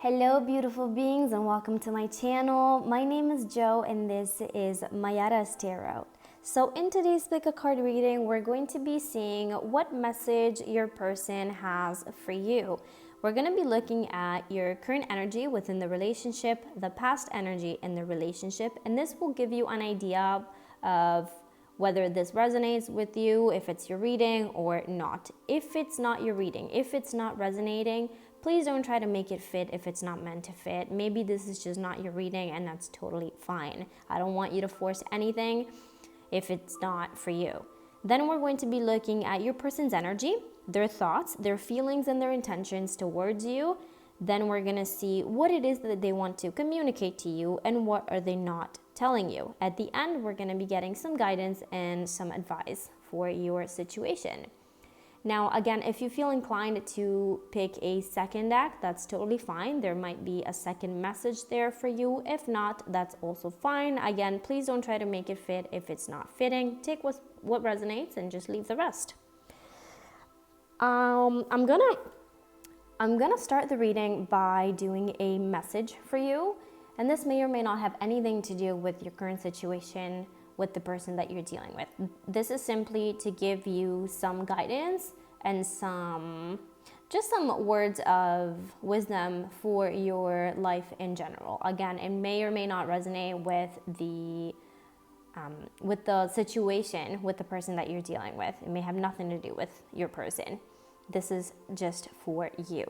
Hello beautiful beings and welcome to my channel. My name is Jo and this is Mayara's Tarot. So in today's pick a card reading, we're going to be seeing what message your person has for you. We're going to be looking at your current energy within the relationship, the past energy in the relationship, and this will give you an idea of whether this resonates with you, if it's your reading or not. If it's not your reading, if it's not resonating, please don't try to make it fit if it's not meant to fit. Maybe this is just not your reading and that's totally fine. I don't want you to force anything if it's not for you. Then we're going to be looking at your person's energy, their thoughts, their feelings, and their intentions towards you. Then we're going to see what it is that they want to communicate to you and what are they not telling you. At the end, we're going to be getting some guidance and some advice for your situation. Now, again, if you feel inclined to pick a second deck, that's totally fine. There might be a second message there for you. If not, that's also fine. Again, please don't try to make it fit if it's not fitting. Take what resonates and just leave the rest. I'm gonna start the reading by doing a message for you, and this may or may not have anything to do with your current situation with the person that you're dealing with. This is simply to give you some guidance and some words of wisdom for your life in general. Again, it may or may not resonate with the situation with the person that you're dealing with. It may have nothing to do with your person. This is just for you.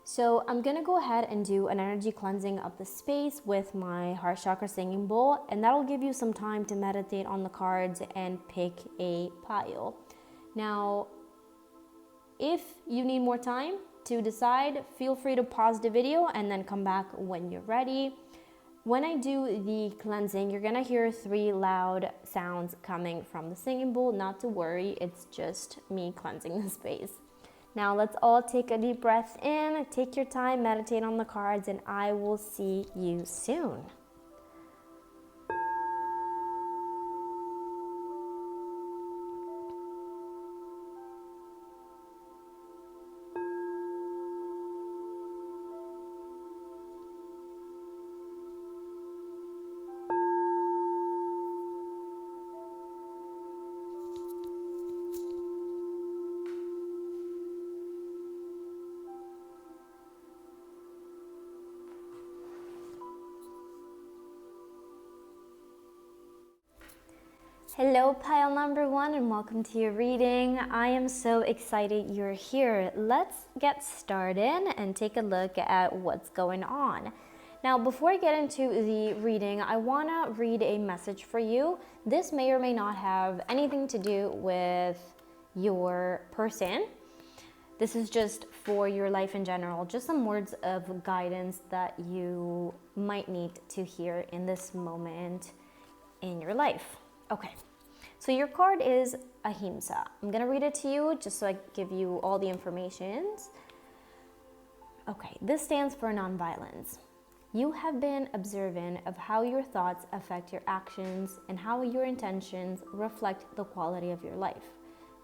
So I'm gonna go ahead and do an energy cleansing of the space with my heart chakra singing bowl, and that'll give you some time to meditate on the cards and pick a pile. Now, if you need more time to decide, feel free to pause the video and then come back when you're ready. When I do the cleansing, you're gonna hear 3 loud sounds coming from the singing bowl. Not to worry, it's just me cleansing the space. Now let's all take a deep breath in, take your time, meditate on the cards, and I will see you soon. Hello pile number 1 and welcome to your reading. I am so excited you're here. Let's get started and take a look at what's going on. Now before I get into the reading, I want to read a message for you. This may or may not have anything to do with your person. This is just for your life in general, just some words of guidance that you might need to hear in this moment in your life. Okay, so your card is Ahimsa. I'm gonna read it to you just so I give you all the information. Okay, this stands for nonviolence. You have been observant of how your thoughts affect your actions and how your intentions reflect the quality of your life.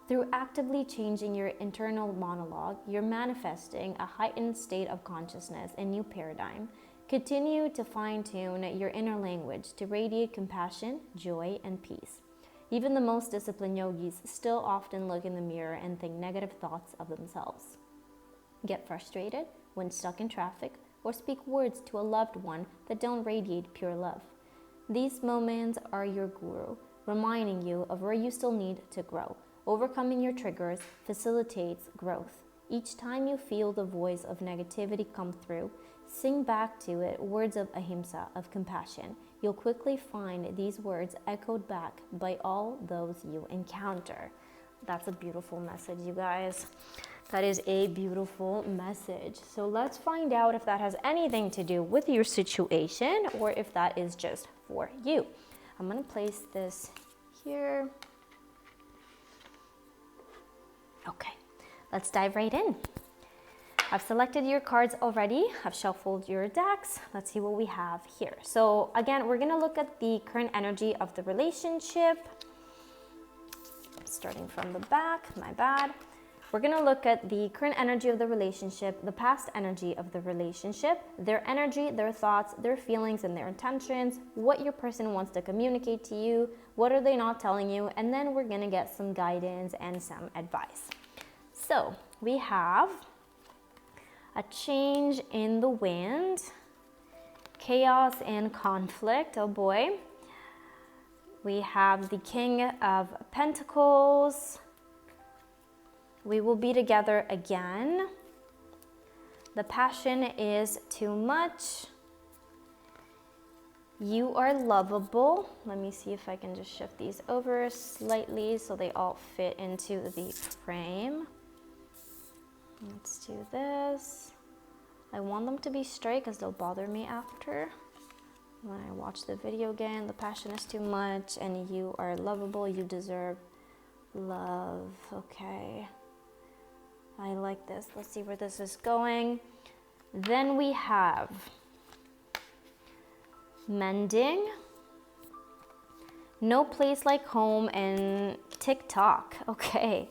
Through actively changing your internal monologue, you're manifesting a heightened state of consciousness and new paradigm. Continue to fine-tune your inner language to radiate compassion, joy, and peace. Even the most disciplined yogis still often look in the mirror and think negative thoughts of themselves. Get frustrated when stuck in traffic or speak words to a loved one that don't radiate pure love. These moments are your guru, reminding you of where you still need to grow. Overcoming your triggers facilitates growth. Each time you feel the voice of negativity come through, sing back to it words of ahimsa, of compassion. You'll quickly find these words echoed back by all those you encounter. That's a beautiful message, you guys. That is a beautiful message. So let's find out if that has anything to do with your situation or if that is just for you. I'm gonna place this here. Okay, let's dive right in. I've selected your cards already. I've shuffled your decks. Let's see what we have here. So again, we're gonna look at the current energy of the relationship. Starting from the back, my bad. We're going to look at the current energy of the relationship, the past energy of the relationship, their energy, their thoughts, their feelings, and their intentions, what your person wants to communicate to you, what are they not telling you, and then we're going to get some guidance and some advice. So we have a change in the wind, chaos and conflict, oh boy. We have the King of Pentacles. We will be together again. The passion is too much. You are lovable. Let me see if I can just shift these over slightly so they all fit into the frame. Let's do this. I want them to be straight because they'll bother me after. When I watch the video again, the passion is too much and you are lovable. You deserve love. Okay. I like this. Let's see where this is going. Then we have mending, no place like home, and TikTok. Okay.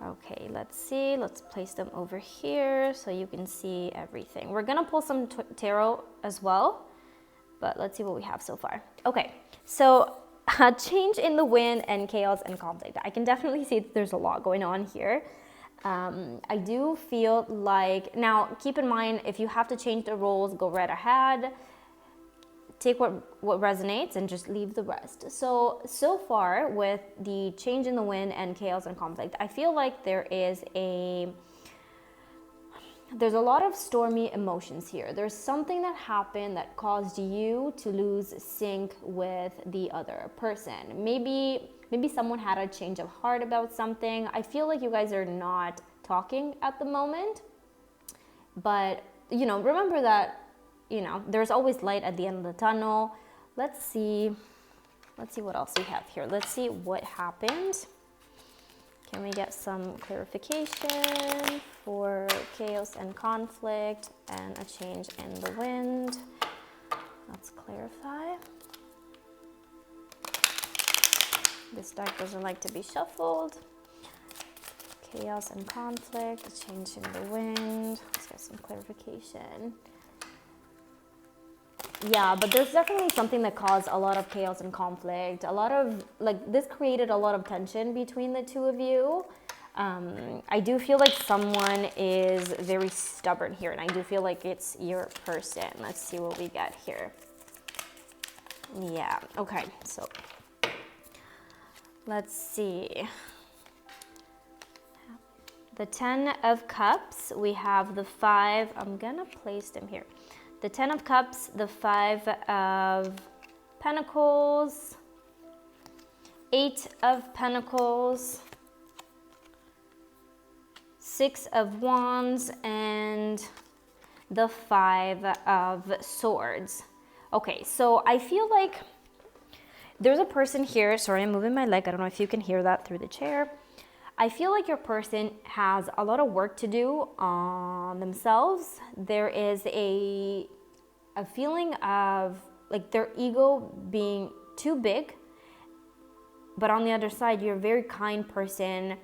Okay, let's see. Let's place them over here so you can see everything. We're going to pull some tarot as well, but let's see what we have so far. Okay, so a change in the wind and chaos and conflict. I can definitely see that there's a lot going on here. I do feel like, now keep in mind, if you have to change the roles, go right ahead. Take what resonates and just leave the rest. So far with the change in the wind and chaos and conflict, I feel like there's a lot of stormy emotions here. There's something that happened that caused you to lose sync with the other person. Maybe someone had a change of heart about something. I feel like you guys are not talking at the moment, but remember that there's always light at the end of the tunnel. Let's see what else we have here. Let's see what happened. Can we get some clarification for chaos and conflict and a change in the wind? Let's clarify. This deck doesn't like to be shuffled. Chaos and conflict, a change in the wind. Let's get some clarification. Yeah, but there's definitely something that caused a lot of chaos and conflict. A lot of, this created a lot of tension between the two of you. I do feel like someone is very stubborn here, and I do feel like it's your person. Let's see what we get here. Yeah, okay, so let's see. The 10 of Cups, we have the 5, I'm gonna place them here. The 10 of Cups, the 5 of Pentacles, 8 of Pentacles, 6 of Wands, and the 5 of Swords. Okay, so I feel like there's a person here. Sorry, I'm moving my leg. I don't know if you can hear that through the chair. I feel like your person has a lot of work to do on themselves. There is a feeling of their ego being too big, but on the other side, you're a very kind person,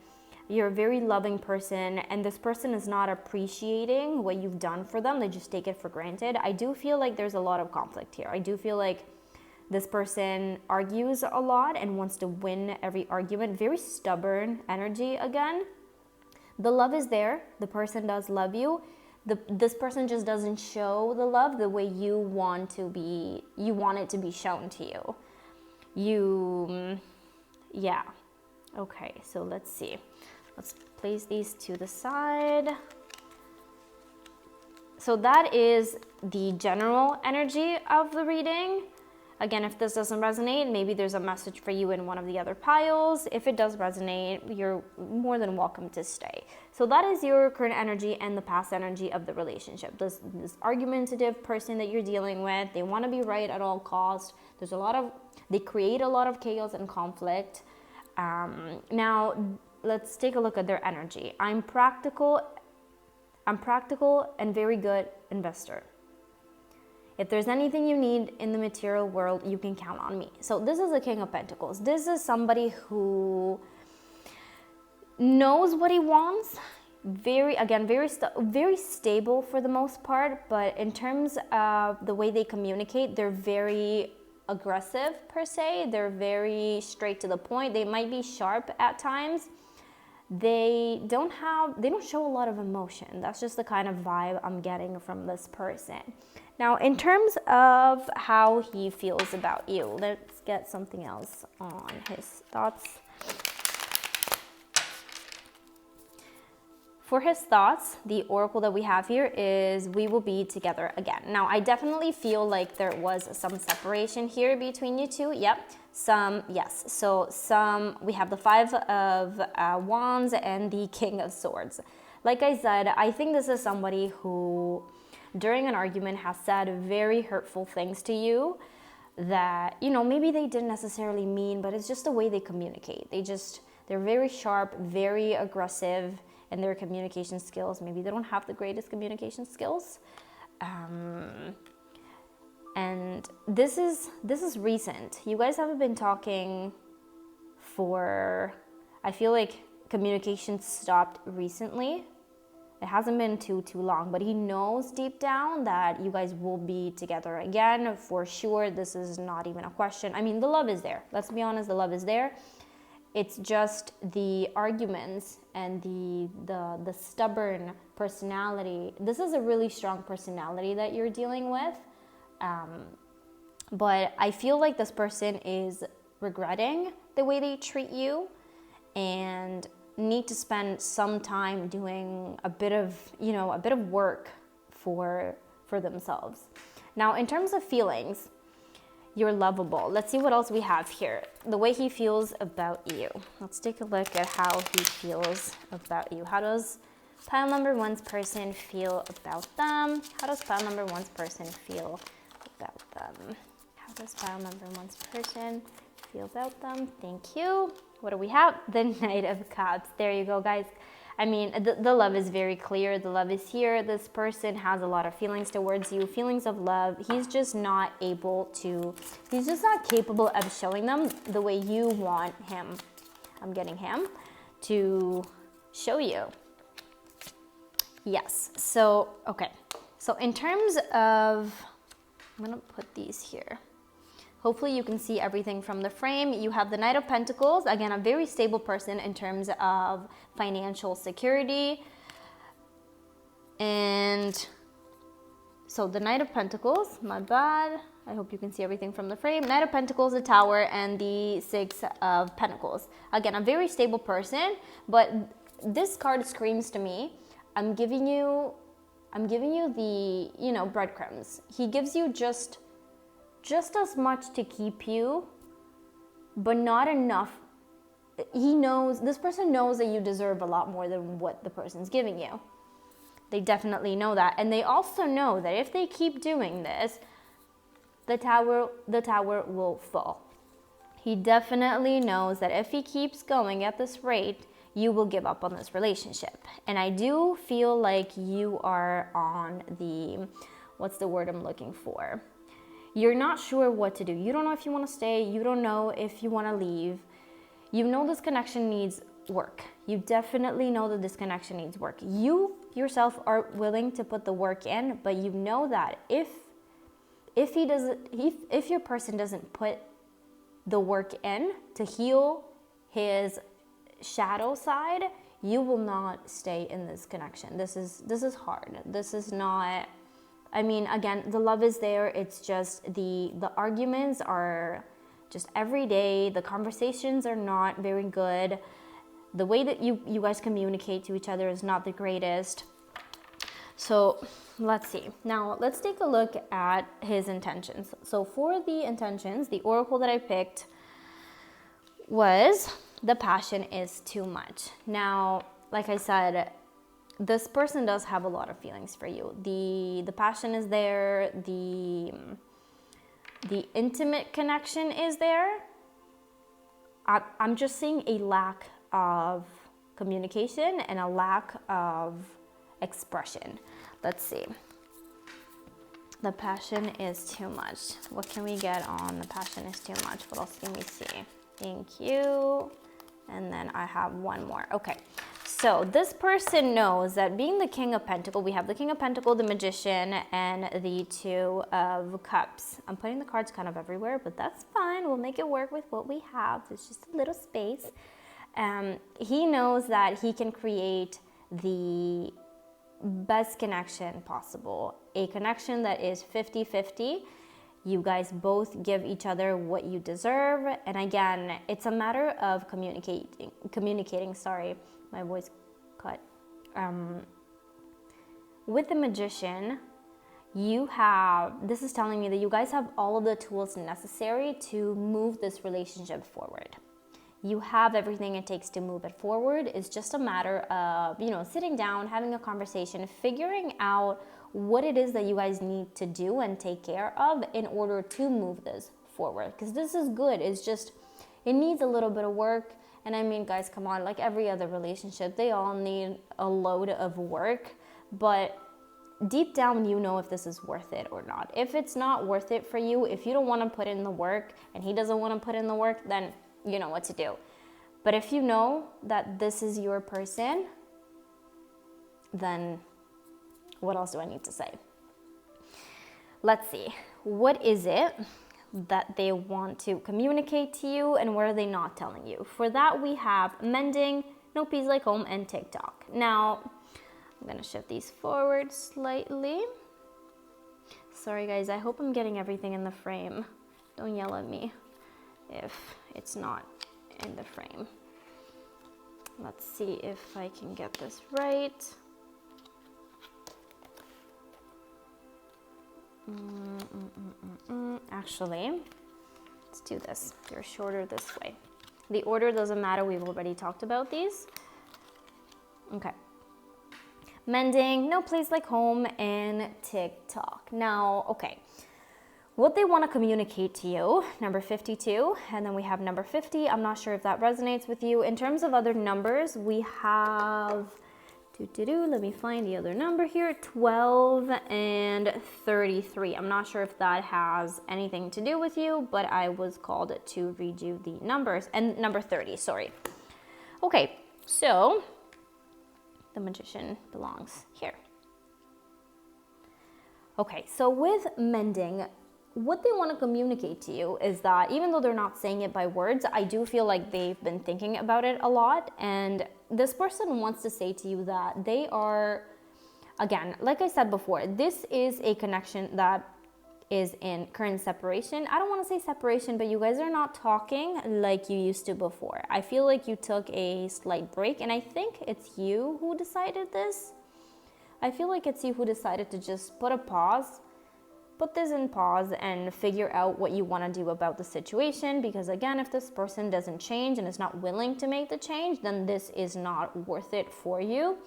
you're a very loving person, and this person is not appreciating what you've done for them. They just take it for granted. I do feel like there's a lot of conflict here. I do feel like this person argues a lot and wants to win every argument. Very stubborn energy again. The love is there. The person does love you. This person just doesn't show the love the way you want it to be shown to you. Yeah. Okay, so let's see. Let's place these to the side. So that is the general energy of the reading. Again, if this doesn't resonate, maybe there's a message for you in one of the other piles. If it does resonate, you're more than welcome to stay. So that is your current energy and the past energy of the relationship. This argumentative person that you're dealing with, they want to be right at all costs. They create a lot of chaos and conflict. Now, let's take a look at their energy. I'm practical and very good investor. If there's anything you need in the material world, you can count on me. So this is the King of Pentacles. This is somebody who knows what he wants. Very stable for the most part, but in terms of the way they communicate, they're very aggressive per se. They're very straight to the point. They might be sharp at times. They don't show a lot of emotion. That's just the kind of vibe I'm getting from this person. Now, in terms of how he feels about you, let's get something else on his thoughts. For his thoughts, the oracle that we have here is we will be together again. Now, I definitely feel like there was some separation here between you two. Yep. Yes. So we have the Five of Wands and the King of Swords. Like I said, I think this is somebody who, during an argument, has said very hurtful things to you that, maybe they didn't necessarily mean, but it's just the way they communicate. They're very sharp, very aggressive in their communication skills. Maybe they don't have the greatest communication skills. And this is recent. You guys haven't been talking I feel like communication stopped recently. It hasn't been too long, but he knows deep down that you guys will be together again for sure. This is not even a question. I mean, the love is there. Let's be honest, the love is there. It's just the arguments and the stubborn personality. This is a really strong personality that you're dealing with. But I feel like this person is regretting the way they treat you and need to spend some time doing a bit of work for themselves. Now, in terms of feelings, you're lovable. Let's see what else we have here. The way he feels about you. Let's take a look at how he feels about you. How does pile number one's person feel about them? How does pile number one's person feel about them? How does pile number one's person feel about them? Thank you. What do we have? The Knight of Cups. There you go, guys. I mean, the love is very clear. The love is here. This person has a lot of feelings towards you, feelings of love. He's just not capable of showing them the way you want him. I'm getting him to show you. Yes. So, okay. So in terms of, I'm going to put these here. Hopefully you can see everything from the frame. You have the Knight of Pentacles. Again, a very stable person in terms of financial security. And so the Knight of Pentacles, my bad. I hope you can see everything from the frame. Knight of Pentacles, the Tower, and the Six of Pentacles. Again, a very stable person, but this card screams to me, I'm giving you the, breadcrumbs. He gives you just as much to keep you, but not enough. This person knows that you deserve a lot more than what the person's giving you. They definitely know that. And they also know that if they keep doing this, the tower will fall. He definitely knows that if he keeps going at this rate, you will give up on this relationship. And I do feel like you are on what's the word I'm looking for? You're not sure what to do. You don't know if you want to stay. You don't know if you want to leave. You know this connection needs work. You definitely know that this connection needs work. You yourself are willing to put the work in, but you know that if your person doesn't put the work in to heal his shadow side, you will not stay in this connection. This is hard. This is not. I mean, again, the love is there. It's just the arguments are just every day. The conversations are not very good. The way that you guys communicate to each other is not the greatest. So let's see. Now let's take a look at his intentions. So for the intentions, the oracle that I picked was the passion is too much. Now, like I said, this person does have a lot of feelings for you. The passion is there. The intimate connection is there. I'm just seeing a lack of communication and a lack of expression. Let's see. The passion is too much. What can we get on the passion is too much? What else can we see? Thank you. And then I have one more. Okay, so this person knows that being the King of Pentacles, we have the King of Pentacles, the Magician, and the Two of Cups. I'm putting the cards kind of everywhere, but that's fine. We'll make it work with what we have. There's just a little space. He knows that he can create the best connection possible, a connection that is 50-50. You guys both give each other what you deserve. And again, it's a matter of communicating, sorry, my voice cut. With the Magician, this is telling me that you guys have all of the tools necessary to move this relationship forward. You have everything it takes to move it forward. It's just a matter of, sitting down, having a conversation, figuring out what it is that you guys need to do and take care of in order to move this forward. Because this is good. It's just, it needs a little bit of work. And I mean, guys, come on, like every other relationship, they all need a load of work. But deep down, you know if this is worth it or not. If it's not worth it for you, if you don't want to put in the work and he doesn't want to put in the work, then you know what to do. But if you know that this is your person, then what else do I need to say? Let's see. What is it that they want to communicate to you and what are they not telling you? For that, we have mending, no peace like home, and TikTok. Now, I'm going to shift these forward slightly. Sorry, guys. I hope I'm getting everything in the frame. Don't yell at me if it's not in the frame. Let's see if I can get this right. Actually, let's do this. They're shorter this way. The order doesn't matter. We've already talked about these. Okay. Mending, no place like home, and TikTok. Now, okay. What they want to communicate to you, number 52, and then we have number 50. I'm not sure if that resonates with you. In terms of other numbers, we have, let me find the other number here, 12 and 33. I'm not sure if that has anything to do with you, but I was called to read you the numbers, and number 30, sorry. Okay, so the Magician belongs here. Okay, so with mending, what they want to communicate to you is that even though they're not saying it by words, I do feel like they've been thinking about it a lot. And this person wants to say to you that they are, again, like I said before, this is a connection that is in current separation. I don't want to say separation, but you guys are not talking like you used to before. I feel like you took a slight break, and I think it's you who decided this. I feel like it's you who decided to just put this in pause and figure out what you want to do about the situation. Because again, if this person doesn't change and is not willing to make the change, then this is not worth it for you.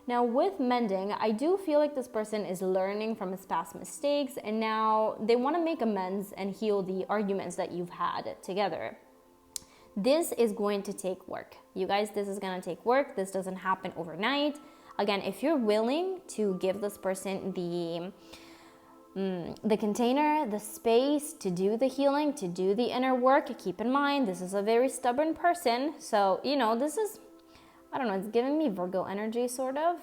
Now with mending, I do feel like this person is learning from his past mistakes, and now they want to make amends and heal the arguments that you've had together. This is going to take work. You guys, this is going to take work. This doesn't happen overnight. Again, if you're willing to give this person the container, the space to do the healing, to do the inner work, keep in mind, this is a very stubborn person. So, this is, I don't know, it's giving me Virgo energy, sort of.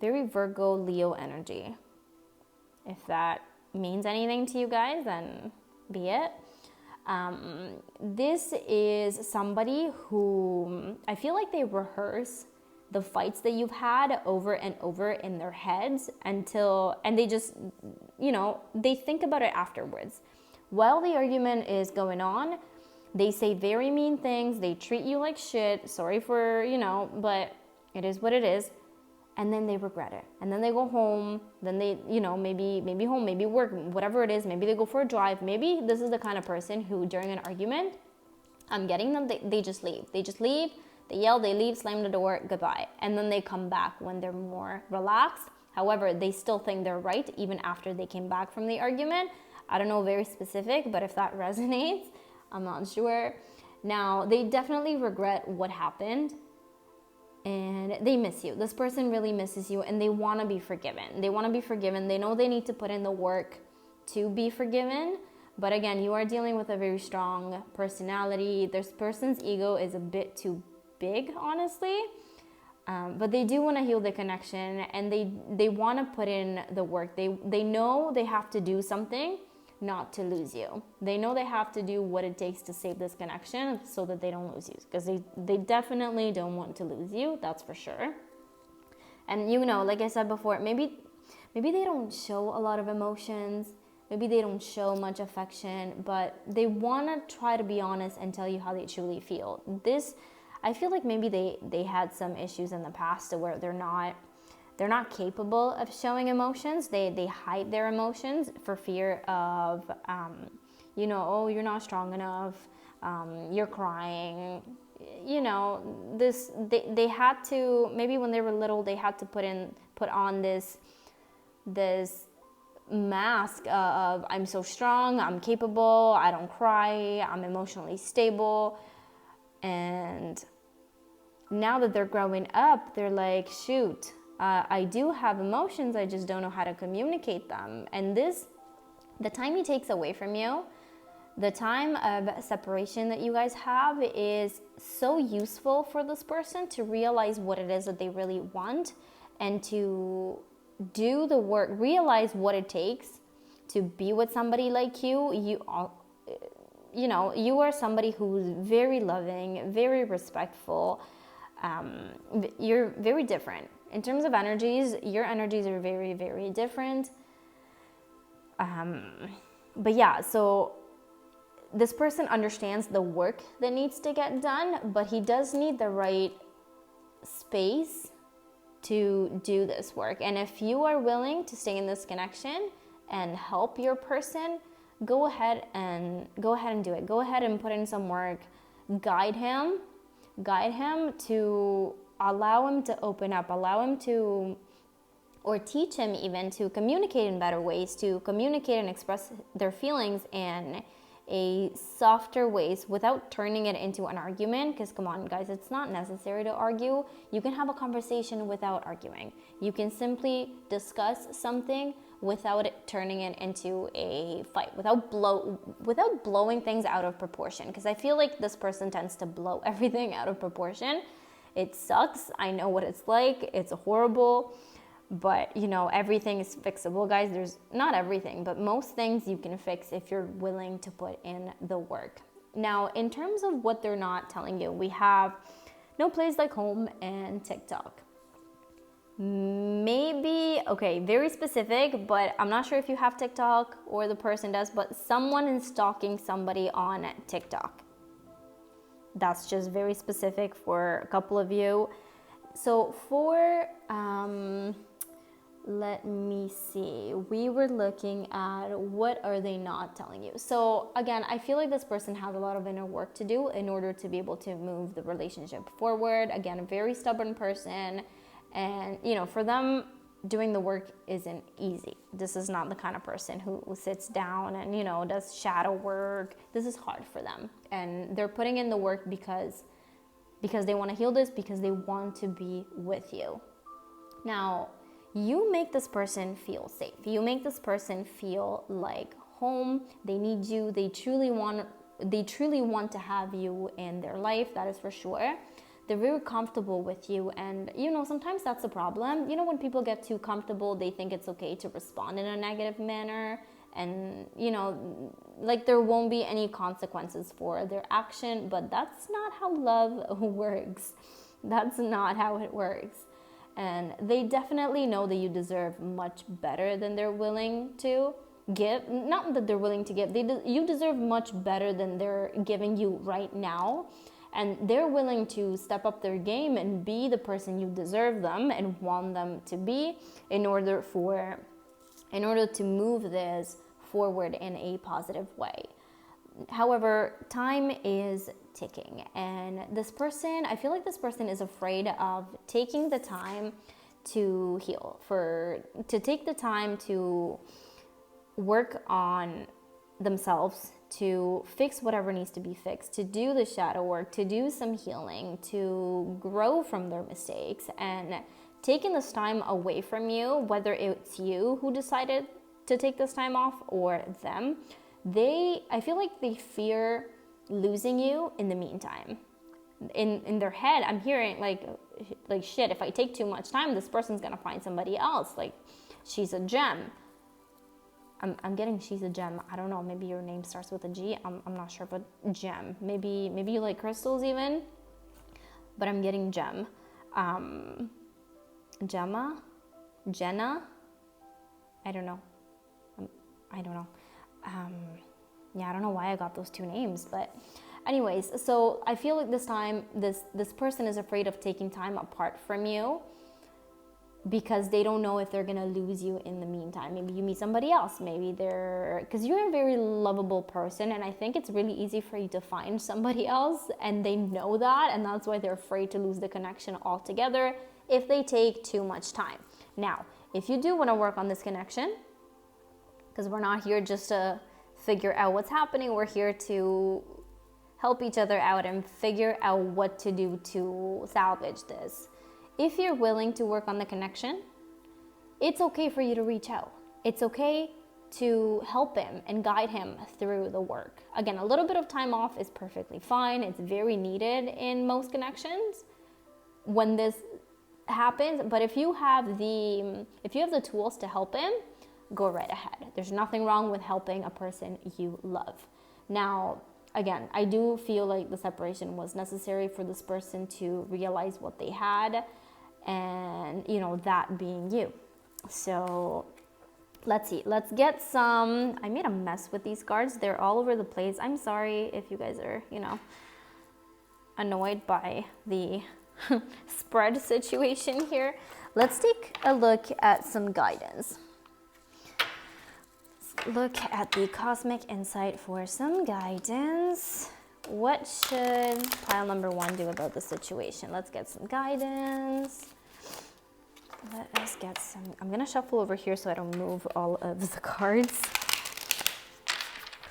Very Virgo, Leo energy. If that means anything to you guys, then be it. This is somebody who, I feel like they rehearse the fights that you've had over and over in their heads and they just, they think about it afterwards. While the argument is going on, they say very mean things, they treat you like shit, sorry for, but it is what it is. And then they regret it. And then they go home, then they, maybe home, maybe work, whatever it is, maybe they go for a drive. Maybe this is the kind of person who during an argument, I'm getting them, they just leave. They just leave. They yell, they leave, slam the door, goodbye. And then they come back when they're more relaxed. However, they still think they're right even after they came back from the argument. I don't know, very specific, but if that resonates, I'm not sure. Now, they definitely regret what happened and they miss you. This person really misses you and they want to be forgiven. They want to be forgiven. They know they need to put in the work to be forgiven, But again, you are dealing with a very strong personality. This person's ego is a bit too big, honestly. But they do want to heal the connection, and they want to put in the work. They know they have to do something not to lose you. They know they have to do what it takes to save this connection so that they don't lose you, because they definitely don't want to lose you, that's for sure. And like I said before, maybe they don't show a lot of emotions, maybe they don't show much affection, but they want to try to be honest and tell you how they truly feel. I feel like maybe they had some issues in the past to where they're not capable of showing emotions. They hide their emotions for fear of, oh, you're not strong enough, you're crying. They had to, maybe when they were little, they had to put on this mask of, I'm so strong, I'm capable, I don't cry, I'm emotionally stable. And now that they're growing up, they're like, shoot, I do have emotions, I just don't know how to communicate them. And the time he takes away from you, the time of separation that you guys have, is so useful for this person to realize what it is that they really want, and to do the work, realize what it takes to be with somebody like you. You are somebody who's very loving, very respectful. You're very different. In terms of energies, your energies are very, very different. But yeah, so this person understands the work that needs to get done, but he does need the right space to do this work. And if you are willing to stay in this connection and help your person, go ahead and do it. Go ahead and put in some work. Guide him to allow him to open up, allow him to, or teach him even to communicate in better ways, to communicate and express their feelings in a softer ways without turning it into an argument. Because come on guys, it's not necessary to argue. You can have a conversation without arguing. You can simply discuss something without it turning it into a fight, without blowing things out of proportion. Because I feel like this person tends to blow everything out of proportion. It sucks. I know what it's like. It's horrible. But everything is fixable, guys. There's not everything, but most things you can fix if you're willing to put in the work. Now, in terms of what they're not telling you, we have no place like home and TikTok. Maybe, okay, very specific, but I'm not sure if you have TikTok or the person does, but someone is stalking somebody on TikTok. That's just very specific for a couple of you. So for, let me see, we were looking at what are they not telling you. So again, I feel like this person has a lot of inner work to do in order to be able to move the relationship forward. Again, a very stubborn person. And, for them, doing the work isn't easy. This is not the kind of person who sits down and, does shadow work. This is hard for them. And they're putting in the work because they want to heal this, because they want to be with you. Now, you make this person feel safe. You make this person feel like home. They need you. They truly want to have you in their life. That is for sure. They're very comfortable with you, and sometimes that's a problem. When people get too comfortable, they think it's okay to respond in a negative manner, and like there won't be any consequences for their action. But that's not how love works. That's not how it works. And they definitely know that you deserve much better than they're willing to give. Not that they're willing to give. You deserve much better than they're giving you right now. And they're willing to step up their game and be the person you deserve them and want them to be in order to move this forward in a positive way. However, time is ticking, and I feel like this person is afraid of taking the time to heal, to take the time to work on themselves, to fix whatever needs to be fixed, to do the shadow work, to do some healing, to grow from their mistakes. And taking this time away from you, whether it's you who decided to take this time off or them, I feel like they fear losing you in the meantime. In their head, I'm hearing like shit, if I take too much time, this person's gonna find somebody else. Like, she's a gem. I'm getting she's a gem. I don't know, maybe your name starts with a G. I'm not sure, but gem. Maybe you like crystals even, but I'm getting gem. Gemma? Jenna? I don't know. I don't know. Yeah, I don't know why I got those two names, but anyways, so I feel like this time, this person is afraid of taking time apart from you because they don't know if they're gonna lose you in the meantime. Maybe you meet somebody else, maybe because you're a very lovable person, and I think it's really easy for you to find somebody else, and they know that, and that's why they're afraid to lose the connection altogether if they take too much time. Now, if you do wanna work on this connection, because we're not here just to figure out what's happening, we're here to help each other out and figure out what to do to salvage this. If you're willing to work on the connection, it's okay for you to reach out. It's okay to help him and guide him through the work. Again, a little bit of time off is perfectly fine. It's very needed in most connections when this happens. But if you have the tools to help him, go right ahead. There's nothing wrong with helping a person you love. Now, again, I do feel like the separation was necessary for this person to realize what they had, and that being you. So let's see, let's get some. I made a mess with these cards. They're all over the place. I'm sorry if you guys are annoyed by the spread situation here. Let's take a look at some guidance. Look at the cosmic insight for some guidance. What should pile number 1 do about the situation? Let's get some guidance. Let us get some. I'm gonna shuffle over here so I don't move all of the cards.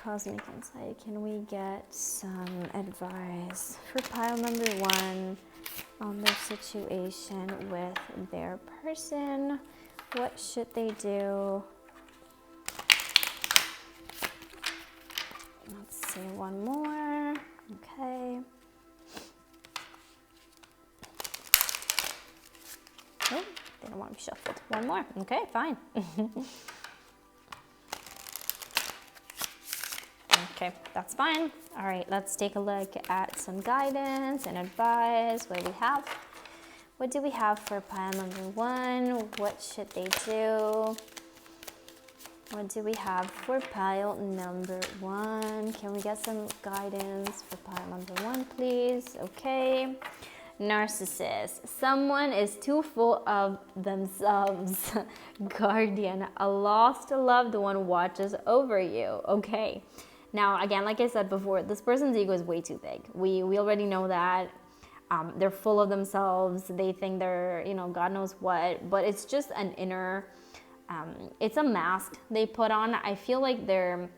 Cosmic insight. Can we get some advice for pile number 1 on their situation with their person? What should they do? Let's see, one more. Okay. Oh, they don't want me shuffled. One more. Okay, fine. Okay, that's fine. All right, let's take a look at some guidance and advice. What do we have for pile number 1? What should they do? What do we have for pile number 1? Can we get some guidance for pile number 1, please? Okay. Narcissist. Someone is too full of themselves. Guardian. A lost loved one watches over you. Okay. Now, again, like I said before, this person's ego is way too big. We already know that. They're full of themselves. They think they're, God knows what. But it's just an inner... it's a mask they put on. I feel like they're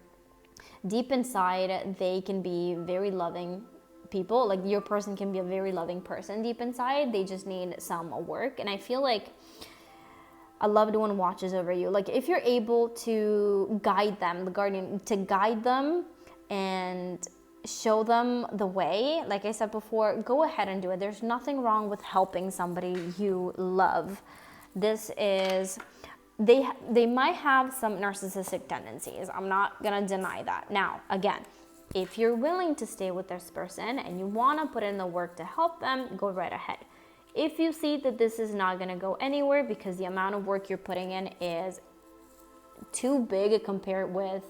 deep inside, they can be very loving people. Like, your person can be a very loving person deep inside. They just need some work. And I feel like a loved one watches over you. Like, if you're able to guide them, the guardian, to guide them and show them the way, like I said before, go ahead and do it. There's nothing wrong with helping somebody you love. This is... They might have some narcissistic tendencies. I'm not gonna deny that. Now, again, if you're willing to stay with this person and you wanna put in the work to help them, go right ahead. If you see that this is not gonna go anywhere because the amount of work you're putting in is too big compared with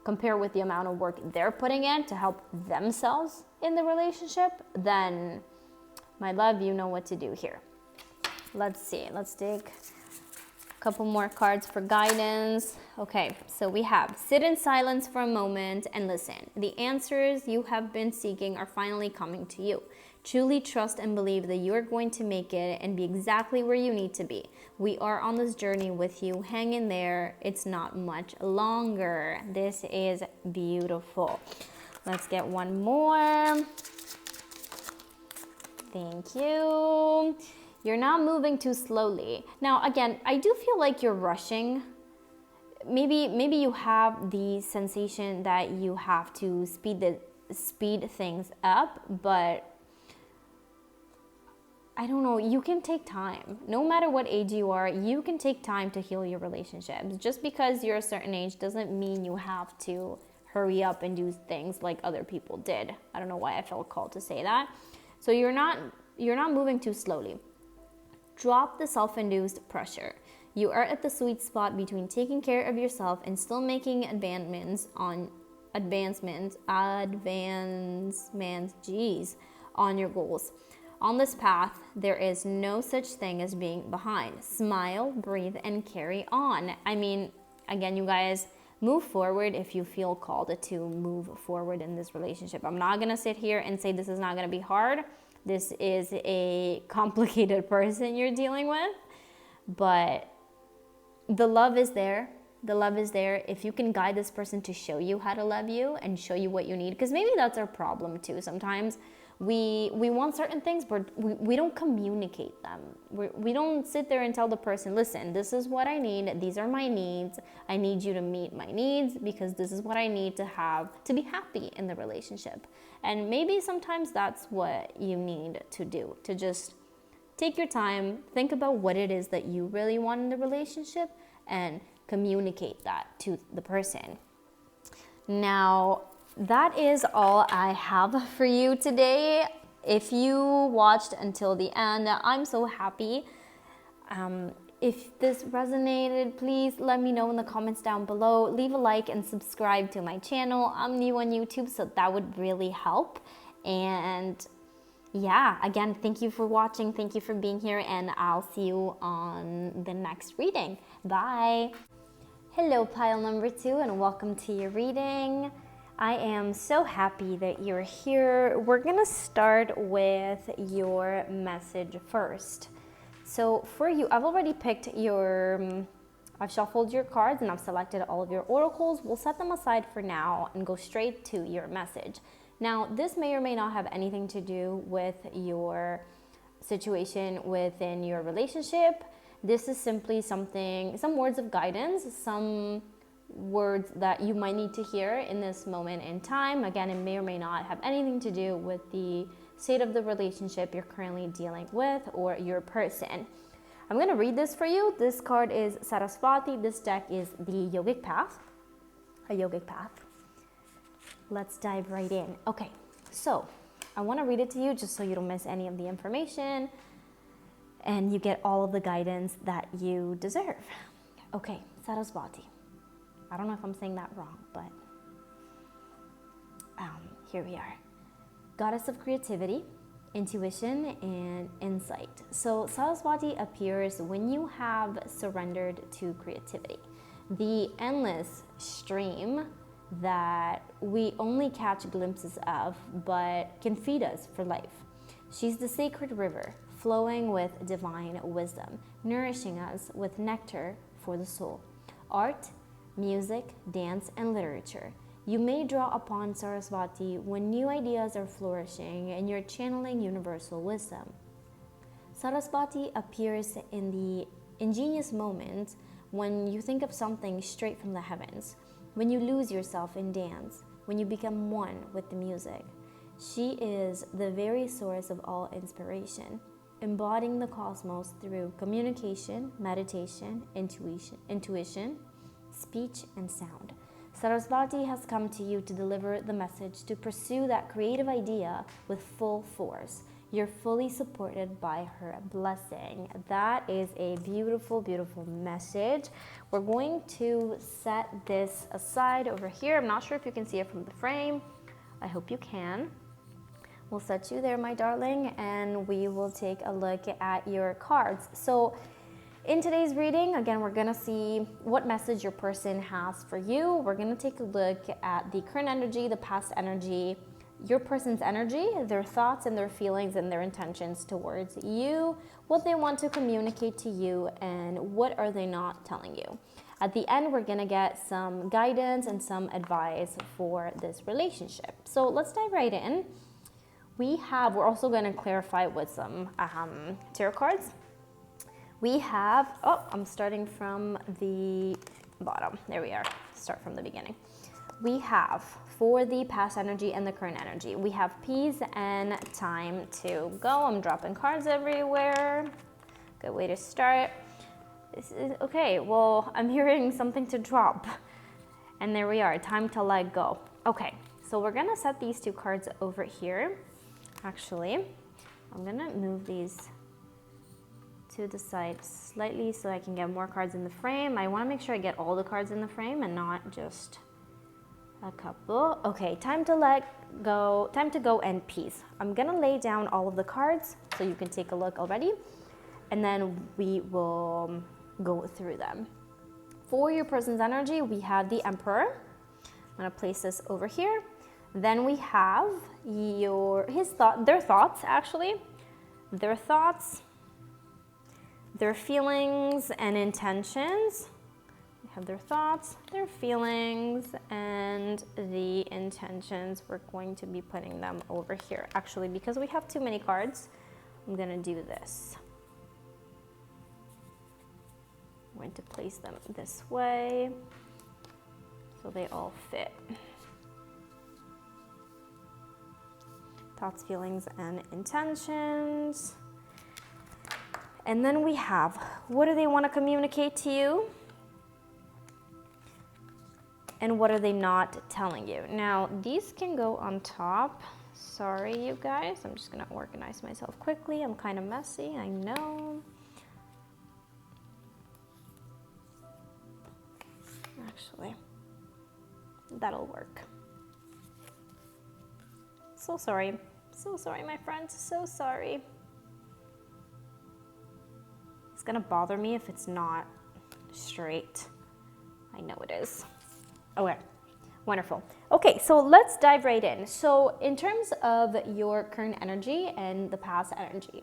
the amount of work they're putting in to help themselves in the relationship, then, my love, you know what to do here. Let's see, let's take couple more cards for guidance. Okay, so we have sit in silence for a moment and listen. The answers you have been seeking are finally coming to you. Truly trust and believe that you are going to make it and be exactly where you need to be. We are on this journey with you. Hang in there. It's not much longer. This is beautiful. Let's get one more. Thank you. You're not moving too slowly. Now, again, I do feel like you're rushing maybe you have the sensation that you have to speed things up, but I don't know, you can take time. No matter what age you are, you can take time to heal your relationships. Just because you're a certain age doesn't mean you have to hurry up and do things like other people did. I don't know why I felt called to say that. So you're not moving too slowly. Drop the self-induced pressure. You are at the sweet spot between taking care of yourself and still making advancements on your goals. On this path, there is no such thing as being behind. Smile, breathe, and carry on. I mean, again, you guys, move forward if you feel called to move forward in this relationship. I'm not gonna sit here and say this is not gonna be hard. This is a complicated person you're dealing with, but the love is there. The love is there. If you can guide this person to show you how to love you and show you what you need, because maybe that's our problem too. Sometimes we want certain things, but we don't communicate them. We don't sit there and tell the person, listen, this is what I need. These are my needs. I need you to meet my needs because this is what I need to have to be happy in the relationship. And maybe sometimes that's what you need to do, to just take your time, think about what it is that you really want in the relationship, and communicate that to the person. Now, that is all I have for you today. If you watched until the end, I'm so happy. If this resonated, please let me know in the comments down below. Leave a like and subscribe to my channel. I'm new on YouTube, so that would really help. And yeah, again, thank you for watching. Thank you for being here, and I'll see you on the next reading. Bye. Hello, pile number 2, and welcome to your reading. I am so happy that you're here. We're gonna start with your message first. So for you, I've already picked I've shuffled your cards and I've selected all of your oracles. We'll set them aside for now and go straight to your message. Now, this may or may not have anything to do with your situation within your relationship. This is simply some words of guidance, some words that you might need to hear in this moment in time. Again, it may or may not have anything to do with the state of the relationship you're currently dealing with or your person. I'm going to read this for you. This card is Saraswati. This deck is the Yogic Path. A Yogic Path. Let's dive right in. Okay, so I want to read it to you just so you don't miss any of the information and you get all of the guidance that you deserve. Okay, Saraswati. I don't know if I'm saying that wrong, but here we are. Goddess of creativity, intuition, and insight. So Saraswati appears when you have surrendered to creativity, the endless stream that we only catch glimpses of, but can feed us for life. She's the sacred river, flowing with divine wisdom, nourishing us with nectar for the soul. Art, music, dance, and literature. You may draw upon Saraswati when new ideas are flourishing and you're channeling universal wisdom. Saraswati appears in the ingenious moments when you think of something straight from the heavens, when you lose yourself in dance, when you become one with the music. She is the very source of all inspiration, embodying the cosmos through communication, meditation, intuition, speech, and sound. Saraswati has come to you to deliver the message to pursue that creative idea with full force. You're fully supported by her blessing. That is a beautiful, beautiful message. We're going to set this aside over here. I'm not sure if you can see it from the frame. I hope you can. We'll set you there, my darling, and we will take a look at your cards. So in today's reading, again, we're gonna see what message your person has for you. We're gonna take a look at the current energy, the past energy, your person's energy, their thoughts and their feelings and their intentions towards you, what they want to communicate to you, and what are they not telling you. At the end, we're gonna get some guidance and some advice for this relationship. So let's dive right in. We're also gonna clarify with some tarot cards. We have, I'm starting from the bottom. There we are. Start from the beginning. We have, for the past energy and the current energy, we have peace and time to go. I'm dropping cards everywhere. Good way to start. This is okay. Well, I'm hearing something to drop. And there we are, time to let go. Okay, so we're gonna set these two cards over here. Actually, I'm gonna move these to the side slightly so I can get more cards in the frame. I wanna make sure I get all the cards in the frame and not just a couple. Okay, time to let go, time to go and peace. I'm gonna lay down all of the cards so you can take a look already, and then we will go through them. For your person's energy, we have the Emperor. I'm gonna place this over here. Then we have their thoughts, their feelings and intentions. Have their thoughts, their feelings, and the intentions. We're going to be putting them over here. Actually, because we have too many cards, I'm gonna do this. I'm going to place them this way so they all fit. Thoughts, feelings, and intentions. And then we have, what do they want to communicate to you? And what are they not telling you? Now, these can go on top. Sorry, you guys. I'm just gonna organize myself quickly. I'm kind of messy, I know. Actually, that'll work. So sorry. So sorry, my friends. So sorry. It's gonna bother me if it's not straight. I know it is. Okay, wonderful. Okay, so let's dive right in. So in terms of your current energy and the past energy,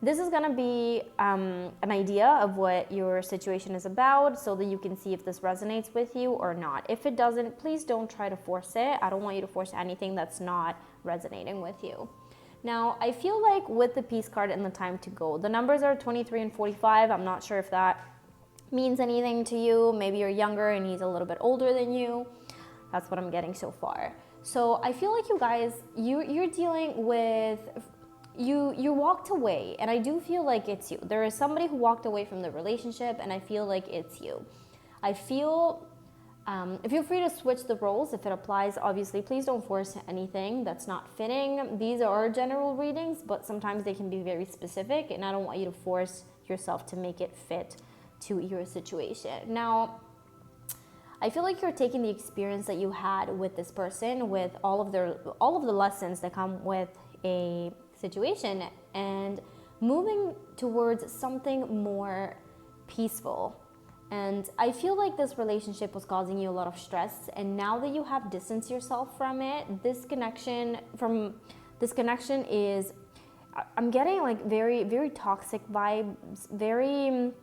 this is gonna be an idea of what your situation is about so that you can see if this resonates with you or not. If it doesn't, please don't try to force it. I don't want you to force anything that's not resonating with you. Now, I feel like with the peace card and the time to go, the numbers are 23 and 45. I'm not sure if that means anything to you. Maybe you're younger and he's a little bit older than you. That's what I'm getting so far. So I feel like you guys, you're dealing with, you walked away, and I do feel like it's you. There is somebody who walked away from the relationship, and I feel like it's you. I feel, feel free to switch the roles if it applies. Obviously, please don't force anything that's not fitting. These are general readings, but sometimes they can be very specific, and I don't want you to force yourself to make it fit to your situation. Now, I feel like you're taking the experience that you had with this person, with all of the lessons that come with a situation, and moving towards something more peaceful. And I feel like this relationship was causing you a lot of stress, and now that you have distanced yourself from it, this connection is, I'm getting like very, very toxic vibes, very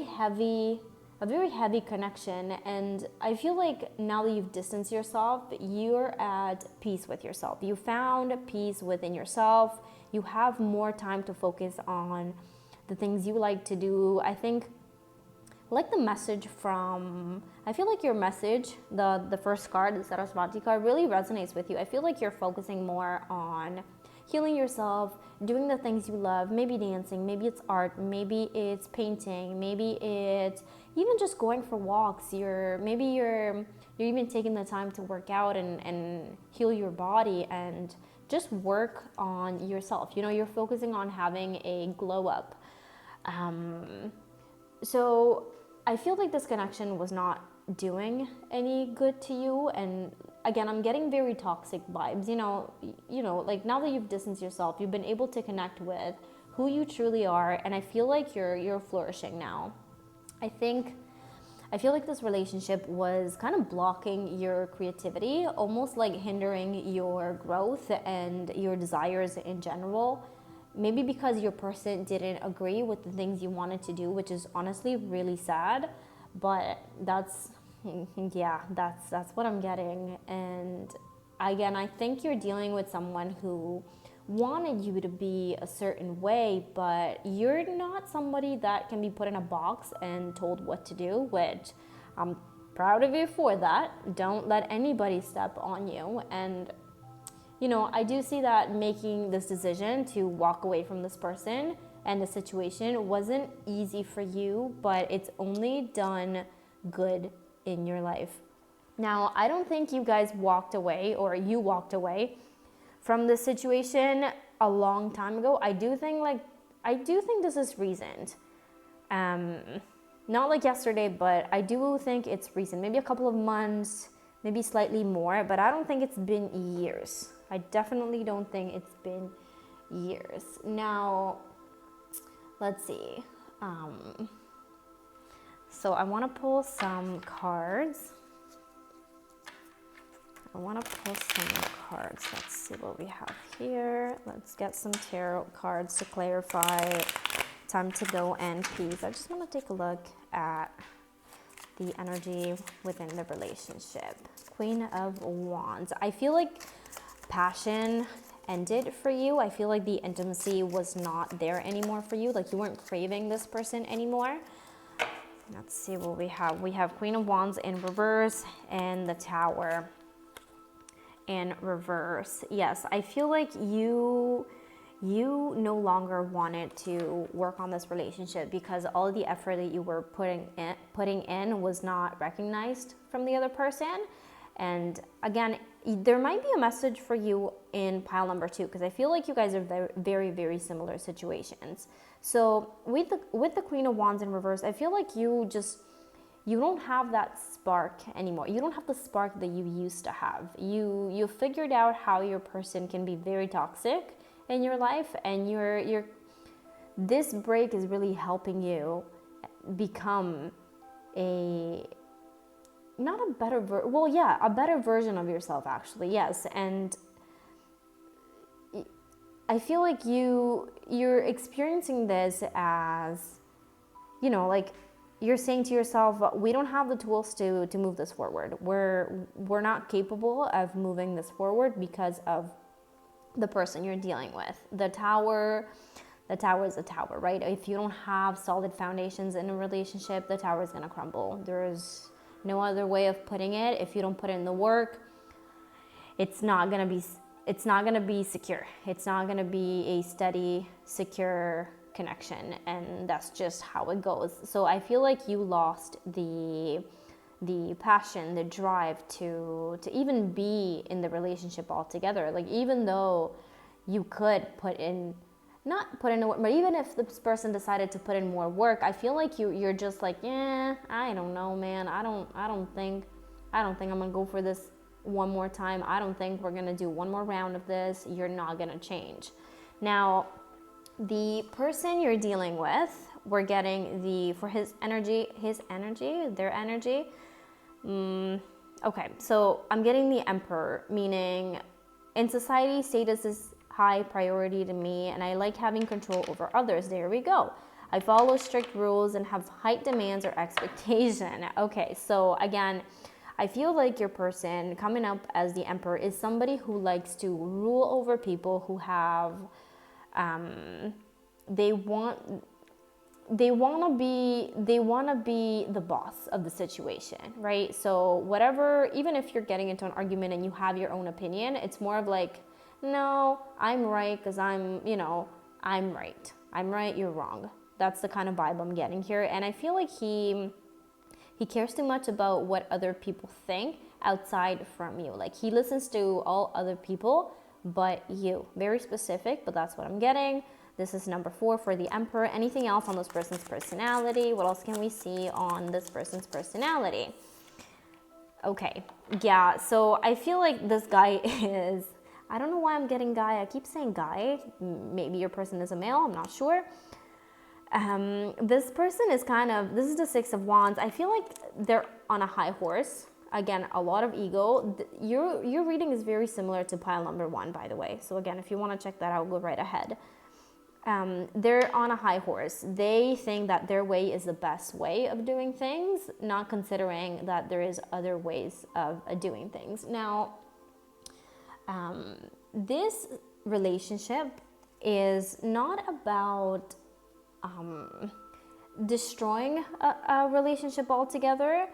heavy, a very heavy connection. And I feel like now that you've distanced yourself, you're at peace with yourself. You found peace within yourself. You have more time to focus on the things you like to do. I think, like the message from, I feel like your message, the first card, the Saraswati card, really resonates with you. I feel like you're focusing more on healing yourself, doing the things you love, maybe dancing, maybe it's art, maybe it's painting, maybe it's even just going for walks. You're even taking the time to work out and heal your body and just work on yourself. You know, you're focusing on having a glow up. So I feel like this connection was not doing any good to you, and again, I'm getting very toxic vibes. You know, like now that you've distanced yourself, you've been able to connect with who you truly are, and I feel like you're flourishing now. I feel like this relationship was kind of blocking your creativity, almost like hindering your growth and your desires in general. Maybe because your person didn't agree with the things you wanted to do, which is honestly really sad, but that's what I'm getting. And again, I think you're dealing with someone who wanted you to be a certain way, but you're not somebody that can be put in a box and told what to do, which I'm proud of you for that. Don't let anybody step on you. And you know, I do see that making this decision to walk away from this person and the situation wasn't easy for you, but it's only done good in your life. Now, I don't think you guys walked away, or you walked away from this situation a long time ago. I do think this is recent. Not like yesterday, but I do think it's recent. Maybe a couple of months, maybe slightly more, but I don't think it's been years. I definitely don't think it's been years. Now, let's see. So I want to pull some cards. Let's see what we have here. Let's get some tarot cards to clarify. Time to go and peace. I just want to take a look at the energy within the relationship. Queen of Wands. I feel like passion ended for you. I feel like the intimacy was not there anymore for you. Like you weren't craving this person anymore. Let's see what we have. We have Queen of Wands in reverse and the Tower in reverse. Yes, I feel like you no longer wanted to work on this relationship because all of the effort that you were putting in was not recognized from the other person. And again, there might be a message for you in pile number 2, because I feel like you guys are very, very, very similar situations. So with the Queen of Wands in reverse, I feel like you don't have that spark anymore. You don't have the spark that you used to have. You figured out how your person can be very toxic in your life, and this break is really helping you become a better version of yourself, actually. Yes. And I feel like you're experiencing this as, you know, like you're saying to yourself, we don't have the tools to move this forward. We're not capable of moving this forward because of the person you're dealing with. The tower is a tower, right? If you don't have solid foundations in a relationship, the tower is going to crumble. There's no other way of putting it. If you don't put in the work, it's not going to be secure. It's not going to be a steady, secure connection, and that's just how it goes. So I feel like you lost the passion, the drive to even be in the relationship altogether. Like, even though you could not put in the work, but even if this person decided to put in more work, I feel like you're just like, yeah, I don't know, man. I don't think I'm gonna go for this one more time. I don't think we're gonna do one more round of this. You're not gonna change. Now, the person you're dealing with, we're getting their energy. Okay, so I'm getting the Emperor, meaning in society, status is high priority to me, and I like having control over others. There we go. I follow strict rules and have high demands or expectation. Okay, so again, I feel like your person coming up as the Emperor is somebody who likes to rule over people, who have, they want to be the boss of the situation, right? So whatever, even if you're getting into an argument and you have your own opinion, it's more of like, no, I'm right because I'm right. I'm right, you're wrong. That's the kind of vibe I'm getting here. And I feel like he cares too much about what other people think outside from you. Like, he listens to all other people but you. Very specific, but that's what I'm getting. This is number 4 for the Emperor. Anything else on this person's personality? What else can we see on this person's personality? Okay, yeah, so I feel like this guy is, I don't know why I'm getting guy. I keep saying guy. Maybe your person is a male, I'm not sure. This person is this is the 6 of Wands. I feel like they're on a high horse. Again, a lot of ego. Your reading is very similar to pile number 1, by the way. So again, if you want to check that out, go right ahead. They're on a high horse. They think that their way is the best way of doing things, not considering that there is other ways of doing things. Now, this relationship is not about destroying a relationship altogether.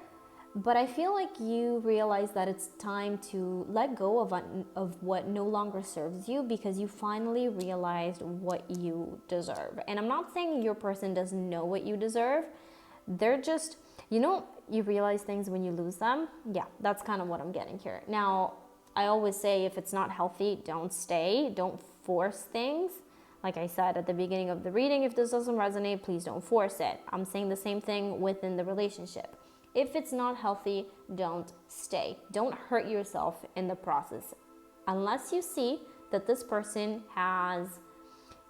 But I feel like you realize that it's time to let go of what no longer serves you, because you finally realized what you deserve. And I'm not saying your person doesn't know what you deserve. They're just, you realize things when you lose them. Yeah, that's kind of what I'm getting here. Now, I always say if it's not healthy, don't stay. Don't force things. Like I said at the beginning of the reading, if this doesn't resonate, please don't force it. I'm saying the same thing within the relationship. If it's not healthy, don't stay. Don't hurt yourself in the process. Unless you see that this person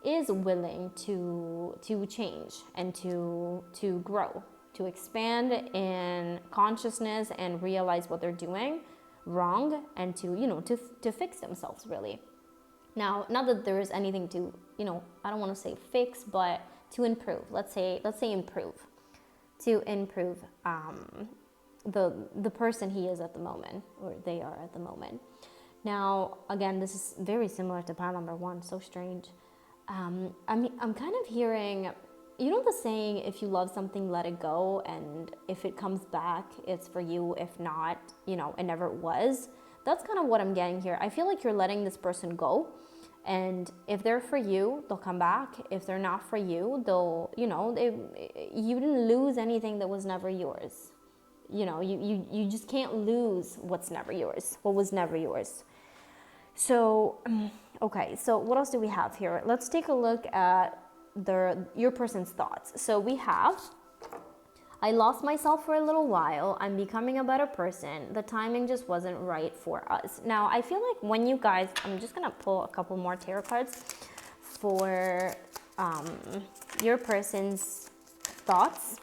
is willing to change and to grow, to expand in consciousness and realize what they're doing wrong, and to fix themselves, really. Now, not that there is anything to, I don't want to say fix, but to improve. Let's say improve. To improve the person he is at the moment, or they are at the moment. Now, again, this is very similar to pile number 1. So strange. I'm kind of hearing, the saying, if you love something, let it go, and if it comes back, it's for you. If not, it never was. That's kind of what I'm getting here. I feel like you're letting this person go. And if they're for you, they'll come back. If they're not for you, they'll, you didn't lose anything that was never yours. You just can't lose what's never yours, what was never yours. So, okay, so what else do we have here? Let's take a look at your person's thoughts. So we have, I lost myself for a little while. I'm becoming a better person. The timing just wasn't right for us. Now, I feel like when you guys, I'm just going to pull a couple more tarot cards for your person's thoughts.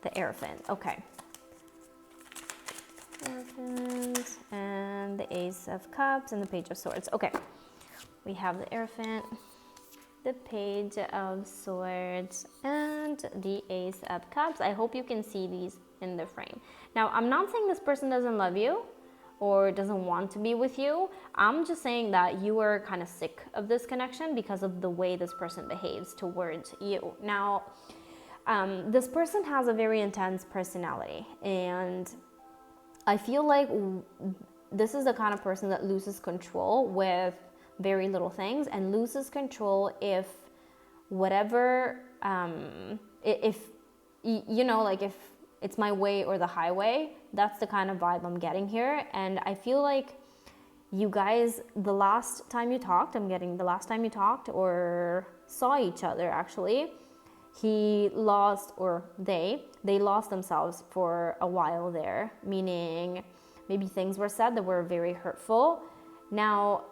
The Hierophant. Okay. Hierophant and the Ace of Cups and the Page of Swords. Okay. We have the Hierophant, the Page of Swords, and the Ace of Cups. I hope you can see these in the frame. Now, I'm not saying this person doesn't love you or doesn't want to be with you. I'm just saying that you are kind of sick of this connection because of the way this person behaves towards you. Now, this person has a very intense personality, and I feel like this is the kind of person that loses control with very little things, and loses control if whatever, if it's my way or the highway. That's the kind of vibe I'm getting here. And I feel like you guys, the last time you talked or saw each other, actually, he lost, or they lost themselves for a while there, meaning maybe things were said that were very hurtful. Now,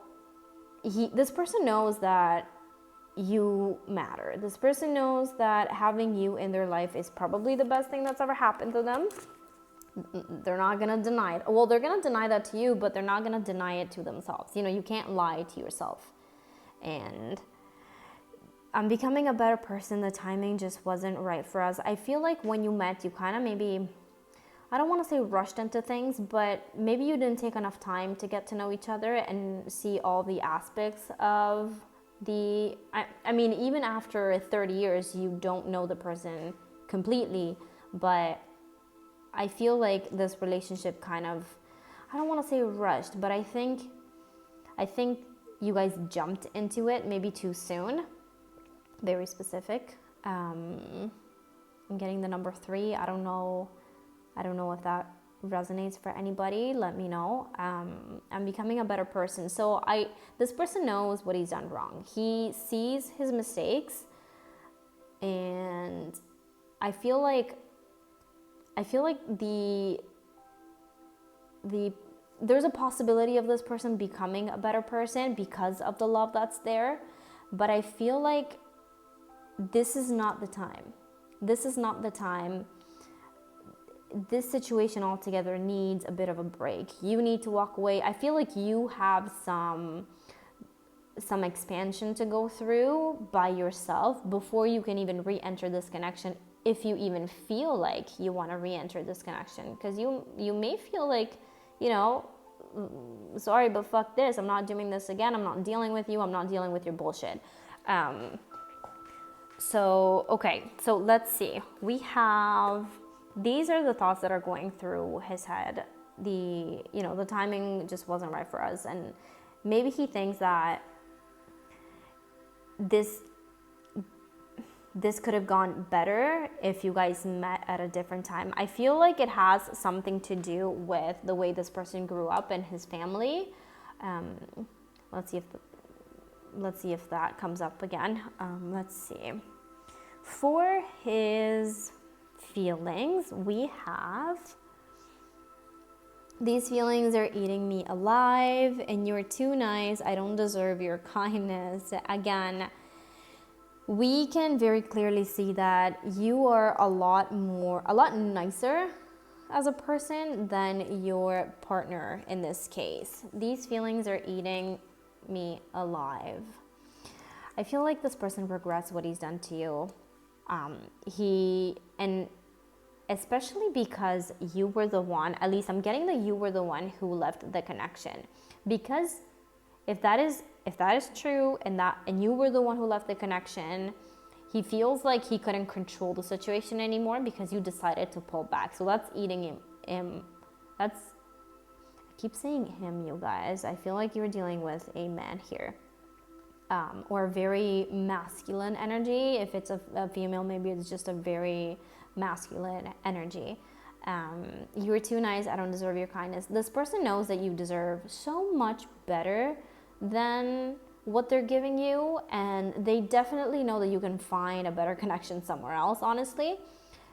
this person knows that you matter. This person knows that having you in their life is probably the best thing that's ever happened to them. They're not going to deny it. Well, they're going to deny that to you, but they're not going to deny it to themselves. You can't lie to yourself. And I'm becoming a better person. The timing just wasn't right for us. I feel like when you met, you kind of maybe, I don't want to say rushed into things, but maybe you didn't take enough time to get to know each other and see all the aspects of I mean, even after 30 years, you don't know the person completely, but I feel like this relationship kind of, I don't want to say rushed, but I think you guys jumped into it maybe too soon. Very specific. I'm getting the number 3. I don't know if that resonates for anybody. Let me know. I'm becoming a better person. So this person knows what he's done wrong. He sees his mistakes, and I feel like there's a possibility of this person becoming a better person because of the love that's there, but I feel like this is not the time. This is not the time. This situation altogether needs a bit of a break. You need to walk away. I feel like you have some expansion to go through by yourself before you can even re-enter this connection, if you even feel like you want to re-enter this connection. Because you may feel like, sorry, but fuck this. I'm not doing this again. I'm not dealing with you. I'm not dealing with your bullshit. So, okay. So let's see. We have these are the thoughts that are going through his head. The timing just wasn't right for us, and maybe he thinks that this could have gone better if you guys met at a different time. I feel like it has something to do with the way this person grew up and his family. Let's see if that comes up again. Let's see. For his feelings, we have, these feelings are eating me alive, and you're too nice. I don't deserve your kindness. Again, we can very clearly see that you are a lot nicer as a person than your partner in this case. These feelings are eating me alive. I feel like this person regrets what he's done to you. And especially because you were the one, at least I'm getting that you were the one who left the connection. Because if that is true and you were the one who left the connection, he feels like he couldn't control the situation anymore because you decided to pull back. So that's eating him. I keep saying him, you guys. I feel like you're dealing with a man here. Or very masculine energy. If it's a female, maybe it's just a very masculine energy. You were too nice. I don't deserve your kindness. This person knows that you deserve so much better than what they're giving you, and they definitely know that you can find a better connection somewhere else, honestly.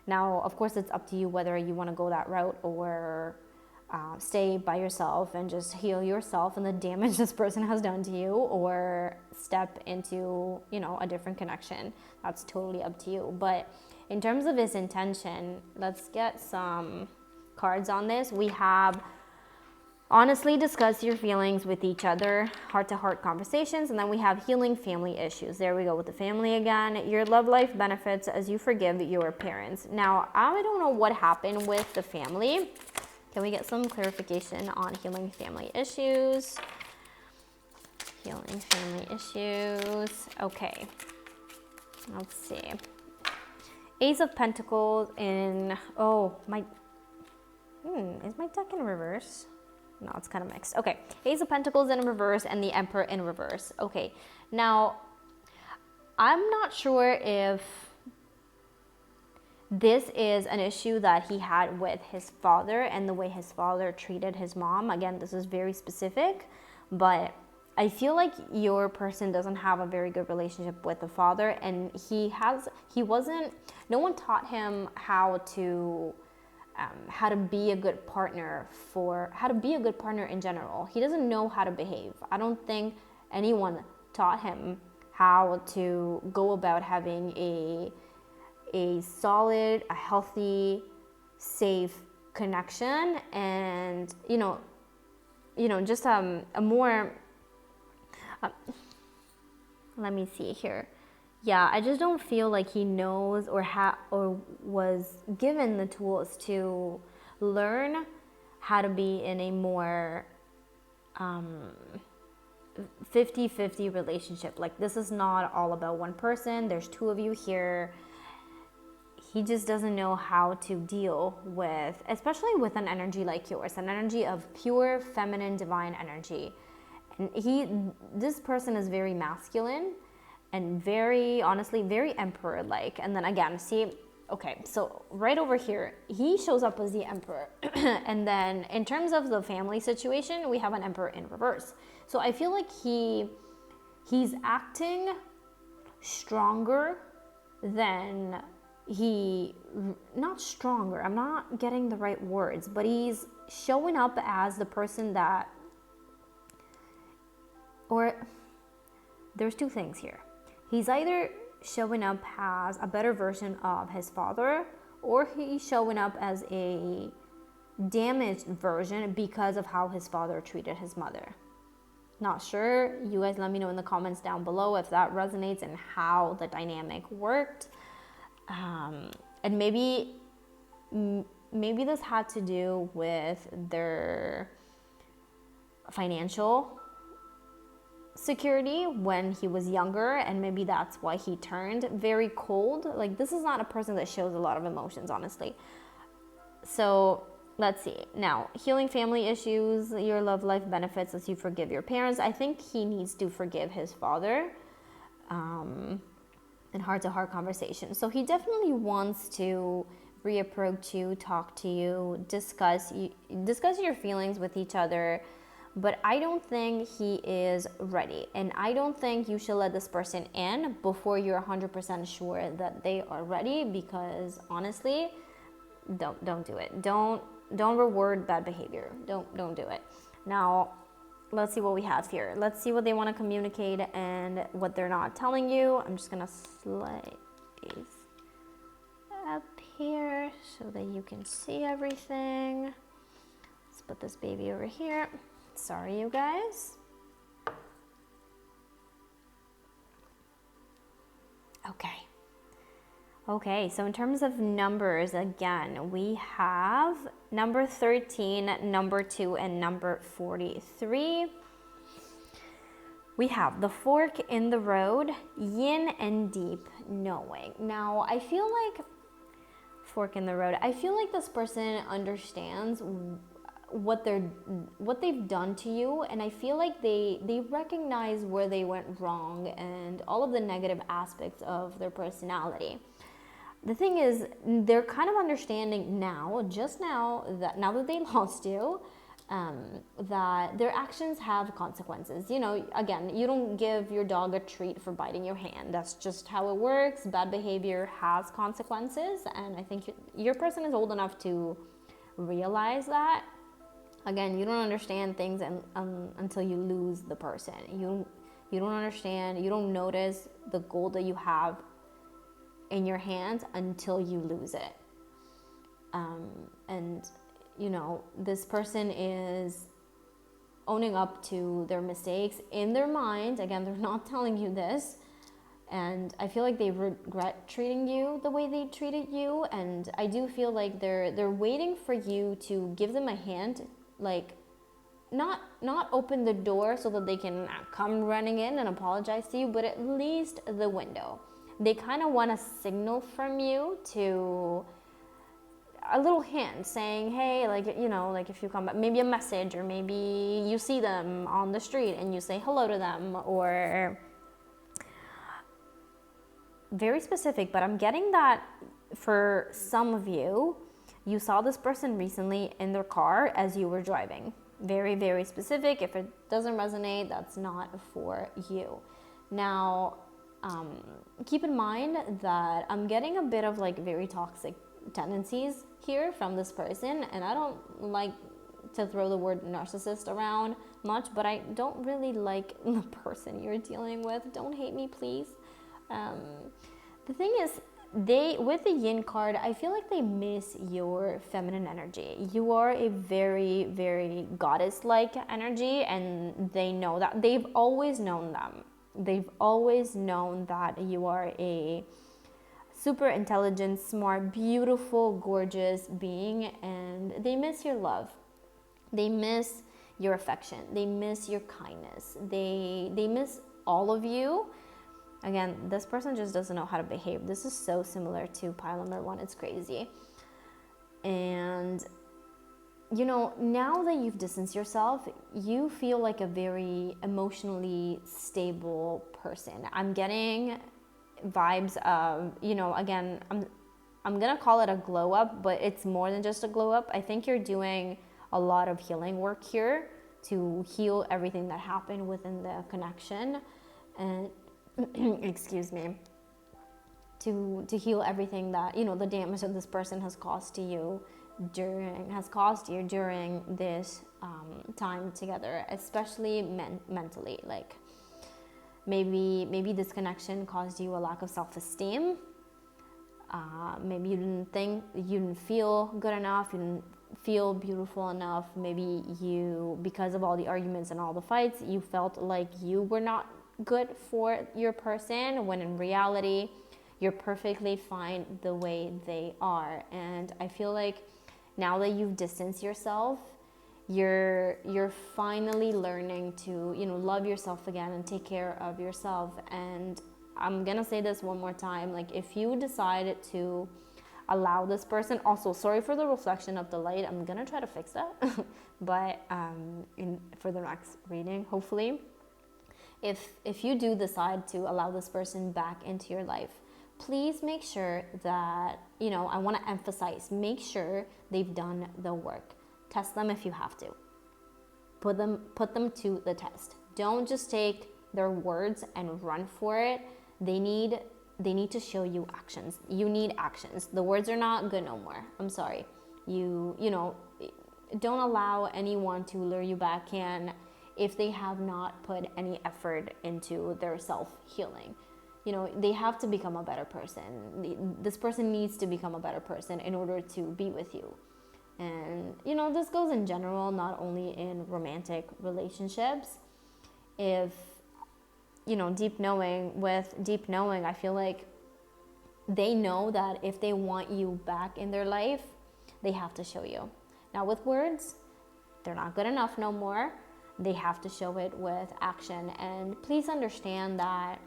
Now, of course, it's up to you whether you want to go that route or stay by yourself and just heal yourself and the damage this person has done to you, or step into, a different connection. That's totally up to you. But in terms of his intention, let's get some cards on this. We have honestly discuss your feelings with each other, heart-to-heart conversations, and then we have healing family issues. There we go with the family again. Your love life benefits as you forgive your parents. Now, I don't know what happened with the family. Can we get some clarification on healing family issues? Healing family issues. Okay. Let's see. Ace of Pentacles in, is my deck in reverse? No, it's kind of mixed. Okay, Ace of Pentacles in reverse and the Emperor in reverse. Okay, now, I'm not sure if this is an issue that he had with his father and the way his father treated his mom. Again, this is very specific, but I feel like your person doesn't have a very good relationship with the father, and no one taught him how to be a good partner in general. He doesn't know how to behave. I don't think anyone taught him how to go about having a solid, a healthy, safe connection, and just a more let me see here. Yeah, I just don't feel like he knows or was given the tools to learn how to be in a more 50-50 relationship. Like, this is not all about one person. There's two of you here. He just doesn't know how to deal with, especially with an energy like yours, an energy of pure feminine divine energy. And this person is very masculine and very, honestly, very emperor-like. And then again, see, okay, so right over here, he shows up as the emperor. And then in terms of the family situation, we have an emperor in reverse. So I feel like he's acting stronger than not stronger, I'm not getting the right words, but he's showing up as the person that, or there's two things here. He's either showing up as a better version of his father, or he's showing up as a damaged version because of how his father treated his mother. Not sure. You guys let me know in the comments down below if that resonates and how the dynamic worked. And maybe this had to do with their financial security when he was younger, and maybe that's why he turned very cold. Like, this is not a person that shows a lot of emotions, honestly. So let's see. Now, healing family issues, your love life benefits as you forgive your parents. I think he needs to forgive his father in heart-to-heart conversation. So he definitely wants to reapproach you, talk to you, discuss your feelings with each other. But I don't think he is ready. And I don't think you should let this person in before you're 100% sure that they are ready, because honestly, don't do it. Don't reward bad behavior. Don't do it. Now, let's see what we have here. Let's see what they want to communicate and what they're not telling you. I'm just gonna slide these up here so that you can see everything. Let's put this baby over here. Sorry, you guys. Okay, so in terms of numbers, again, we have number 13, number 2, and number 43. We have the fork in the road, yin and deep knowing. Now, I feel like fork in the road. I feel like this person understands what they've done to you, and I feel like they recognize where they went wrong and all of the negative aspects of their personality. The thing is, they're kind of understanding now, just now, that now that they lost you, that their actions have consequences. You know, again, you don't give your dog a treat for biting your hand. That's just how it works. Bad behavior has consequences, and I think your person is old enough to realize that. Again, you don't understand things until you lose the person. You don't understand, you don't notice the gold that you have in your hands until you lose it. And you know, this person is owning up to their mistakes in their mind. Again, they're not telling you this, and I feel like they regret treating you the way they treated you. And I do feel like they're waiting for you to give them a hint, like not open the door so that they can come running in and apologize to you, but at least the window. They kind of want a signal from you, to a little hint saying, hey, like, you know, like if you come back, maybe a message, or maybe you see them on the street and you say hello to them, or very specific. But I'm getting that for some of you, you saw this person recently in their car as you were driving. Very, very specific. If it doesn't resonate, that's not for you. Now, keep in mind that I'm getting a bit of like very toxic tendencies here from this person, and I don't like to throw the word narcissist around much, but I don't really like the person you're dealing with. Don't hate me, please. The thing is, with the yin card, I feel like they miss your feminine energy. You are a very, very goddess-like energy, and they know that. They've always known them. They've always known that you are a super intelligent, smart, beautiful, gorgeous being, and they miss your love. They miss your affection. They miss your kindness. They miss all of you. Again, this person just doesn't know how to behave. This is so similar to pile number 1. It's crazy. And you know, now that you've distanced yourself, you feel like a very emotionally stable person. I'm getting vibes of, you know, again, I'm gonna call it a glow up, but it's more than just a glow up. I think you're doing a lot of healing work here to heal everything that happened within the connection, and excuse me, to heal everything that, you know, the damage that this person has caused you during this time together, especially mentally. Like maybe this connection caused you a lack of self-esteem. Maybe you didn't feel good enough, you didn't feel beautiful enough. Maybe because of all the arguments and all the fights, you felt like you were not good for your person, when in reality you're perfectly fine the way they are. And I feel like now that you've distanced yourself, you're finally learning to, you know, love yourself again and take care of yourself. And I'm gonna say this one more time, like if you decide to allow this person. Also, sorry for the reflection of the light. I'm gonna try to fix that, but for the next reading, hopefully, if you do decide to allow this person back into your life, please make sure that, I want to emphasize, make sure they've done the work. Test them if you have to. Put them to the test. Don't just take their words and run for it. They need to show you actions. You need actions. The words are not good no more. I'm sorry. Don't allow anyone to lure you back in if they have not put any effort into their self-healing. They have to become a better person. This person needs to become a better person in order to be with you. And, this goes in general, not only in romantic relationships. If, deep knowing, I feel like they know that if they want you back in their life, they have to show you. Now, with words, they're not good enough no more. They have to show it with action. And please understand that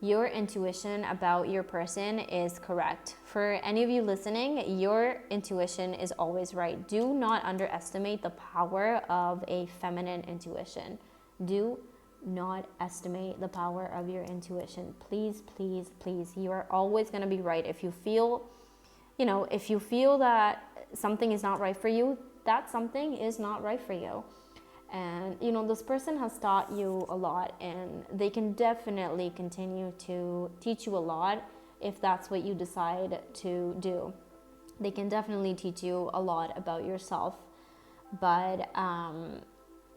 your intuition about your person is correct. For any of you listening, your intuition is always right. Do not underestimate the power of a feminine intuition. Do not estimate the power of your intuition. Please, please, please. You are always going to be right. If you feel, that something is not right for you, that something is not right for you. And, this person has taught you a lot, and they can definitely continue to teach you a lot if that's what you decide to do. They can definitely teach you a lot about yourself. But,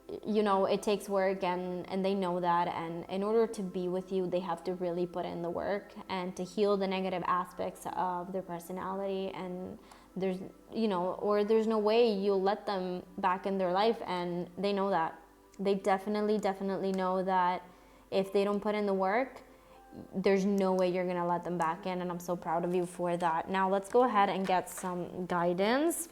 it takes work, and they know that. And in order to be with you, they have to really put in the work and to heal the negative aspects of their personality. And there's no way you'll let them back in their life, and they know that. They definitely know that if they don't put in the work, there's no way you're gonna let them back in, and I'm so proud of you for that. Now let's go ahead and get some guidance.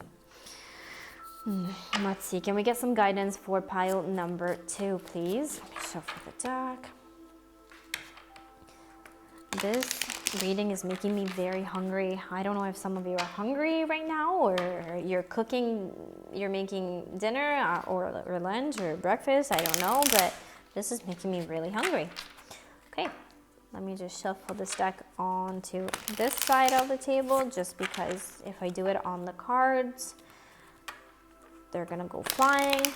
Let's see, can we get some guidance for pile number 2, please? Let me shuffle the deck. This reading is making me very hungry. I don't know if some of you are hungry right now, or you're cooking, you're making dinner or lunch or breakfast. I don't know, but this is making me really hungry. Okay, let me just shuffle this deck onto this side of the table, just because if I do it on the cards, they're gonna go flying.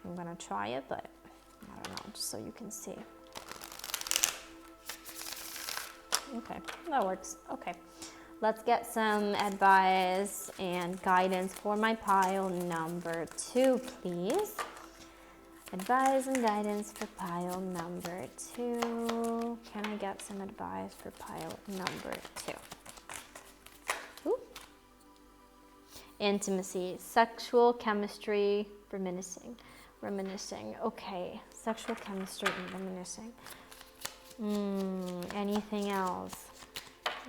I'm gonna try it, but I don't know, just so you can see. Okay, that works. Okay, let's get some advice and guidance for my pile number 2, please. Advice and guidance for pile number 2. Can I get some advice for pile number 2? Ooh. Intimacy, sexual chemistry, reminiscing. Okay, sexual chemistry and reminiscing. Anything else?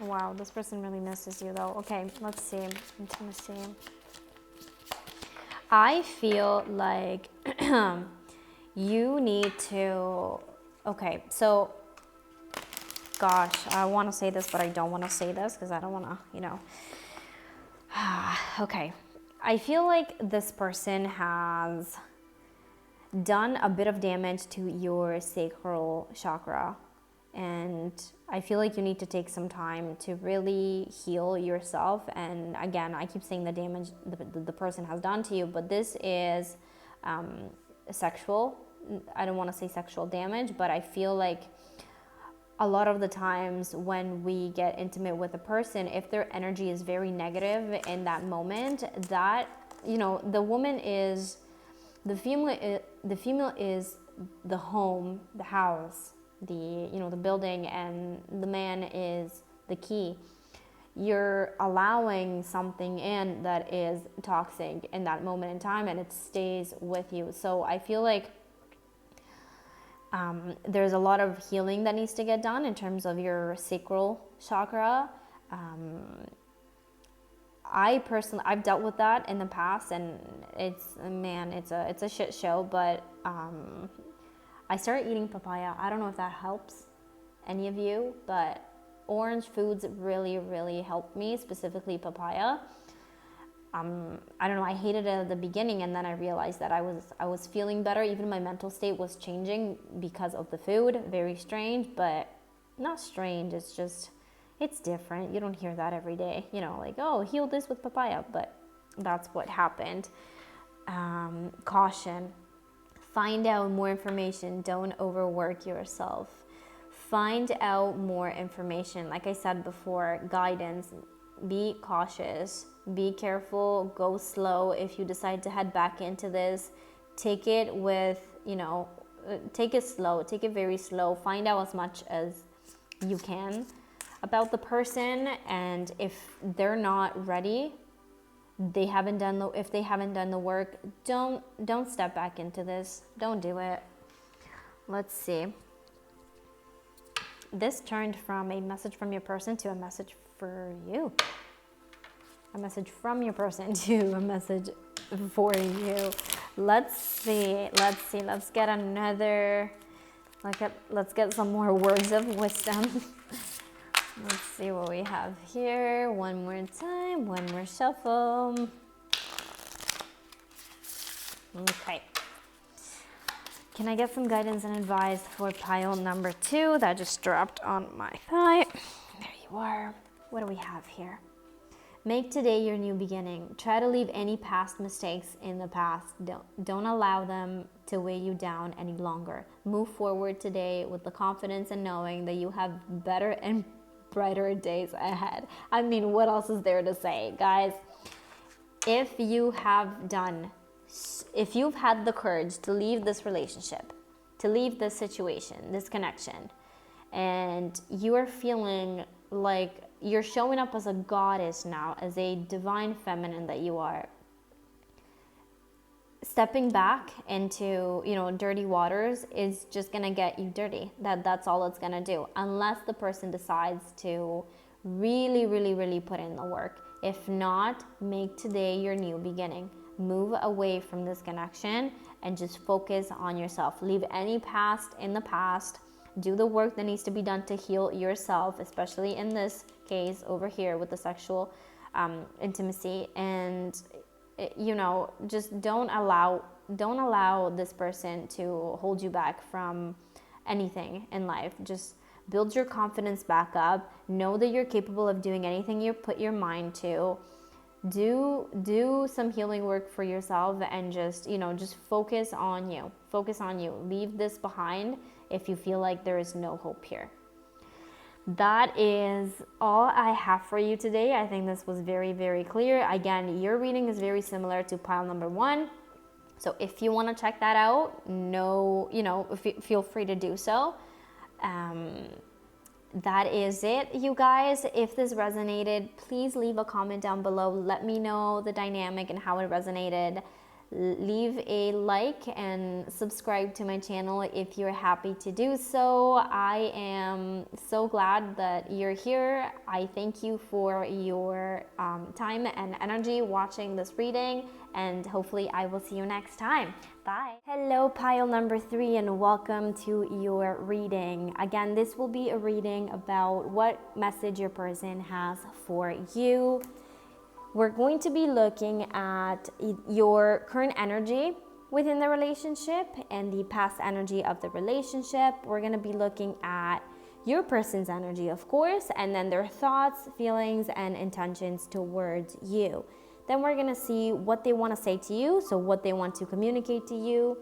Wow, this person really misses you though. Okay, let's see. Intimacy. I feel like you need to, okay, so, gosh, I want to say this, but I don't want to say this because I don't want to, okay, I feel like this person has done a bit of damage to your sacral chakra. And I feel like you need to take some time to really heal yourself. And again, I keep saying the damage the person has done to you, but this is sexual. I don't want to say sexual damage, but I feel like a lot of the times when we get intimate with a person, if their energy is very negative in that moment, that, the woman is, the female is the home, the house, the building, and the man is the key. You're allowing something in that is toxic in that moment in time, and it stays with you. So I feel like there's a lot of healing that needs to get done in terms of your sacral chakra. I've dealt with that in the past, and it's a shit show, but I started eating papaya. I don't know if that helps any of you, but orange foods really helped me, specifically papaya. I don't know, I hated it at the beginning, and then I realized that I was feeling better. Even my mental state was changing because of the food. Very strange, but not strange. It's different. You don't hear that every day. Like, oh, heal this with papaya, but that's what happened. Caution. Find out more information. Don't overwork yourself. Find out more information. Like I said before, guidance. Be cautious. Be careful. Go slow. If you decide to head back into this, take it with, take it slow. Take it very slow. Find out as much as you can about the person, and if they're not ready, if they haven't done the work, don't step back into this. Don't do it. Let's see. This turned from a message from your person to a message for you. A message from your person to a message for you. Let's see. Let's get another. Let's get some more words of wisdom. Let's see what we have here. One more time. One more shuffle. Okay. Can I get some guidance and advice for pile number 2 that just dropped on my thigh? There you are. What do we have here? Make today your new beginning. Try to leave any past mistakes in the past. Don't allow them to weigh you down any longer. Move forward today with the confidence and knowing that you have better and brighter days ahead. I mean, what else is there to say, guys? If you've had the courage to leave this relationship, to leave this situation, this connection, and you are feeling like you're showing up as a goddess now, as a divine feminine that you are, stepping back into, dirty waters is just gonna get you dirty. That's all it's gonna do, unless the person decides to really put in the work. If not, make today your new beginning. Move away from this connection and just focus on yourself. Leave any past in the past. Do the work that needs to be done to heal yourself, especially in this case over here with the sexual intimacy. And just don't allow this person to hold you back from anything in life. Just build your confidence back up. Know that you're capable of doing anything you put your mind to. Do some healing work for yourself, and just focus on you. Leave this behind if you feel like there is no hope here. That is all I have for you today. I think this was very clear. Again, your reading is very similar to pile number 1. So if you want to check that out, feel free to do so. That is it, you guys. If this resonated, please leave a comment down below. Let me know the dynamic and how it resonated. Leave a like and subscribe to my channel if you're happy to do so. I am so glad that you're here. I thank you for your time and energy watching this reading, and hopefully I will see you next time. Bye. Hello, pile number 3, and welcome to your reading. Again, this will be a reading about what message your person has for you. We're going to be looking at your current energy within the relationship and the past energy of the relationship. We're going to be looking at your person's energy, of course, and then their thoughts, feelings, and intentions towards you. Then we're going to see what they want to say to you, so what they want to communicate to you,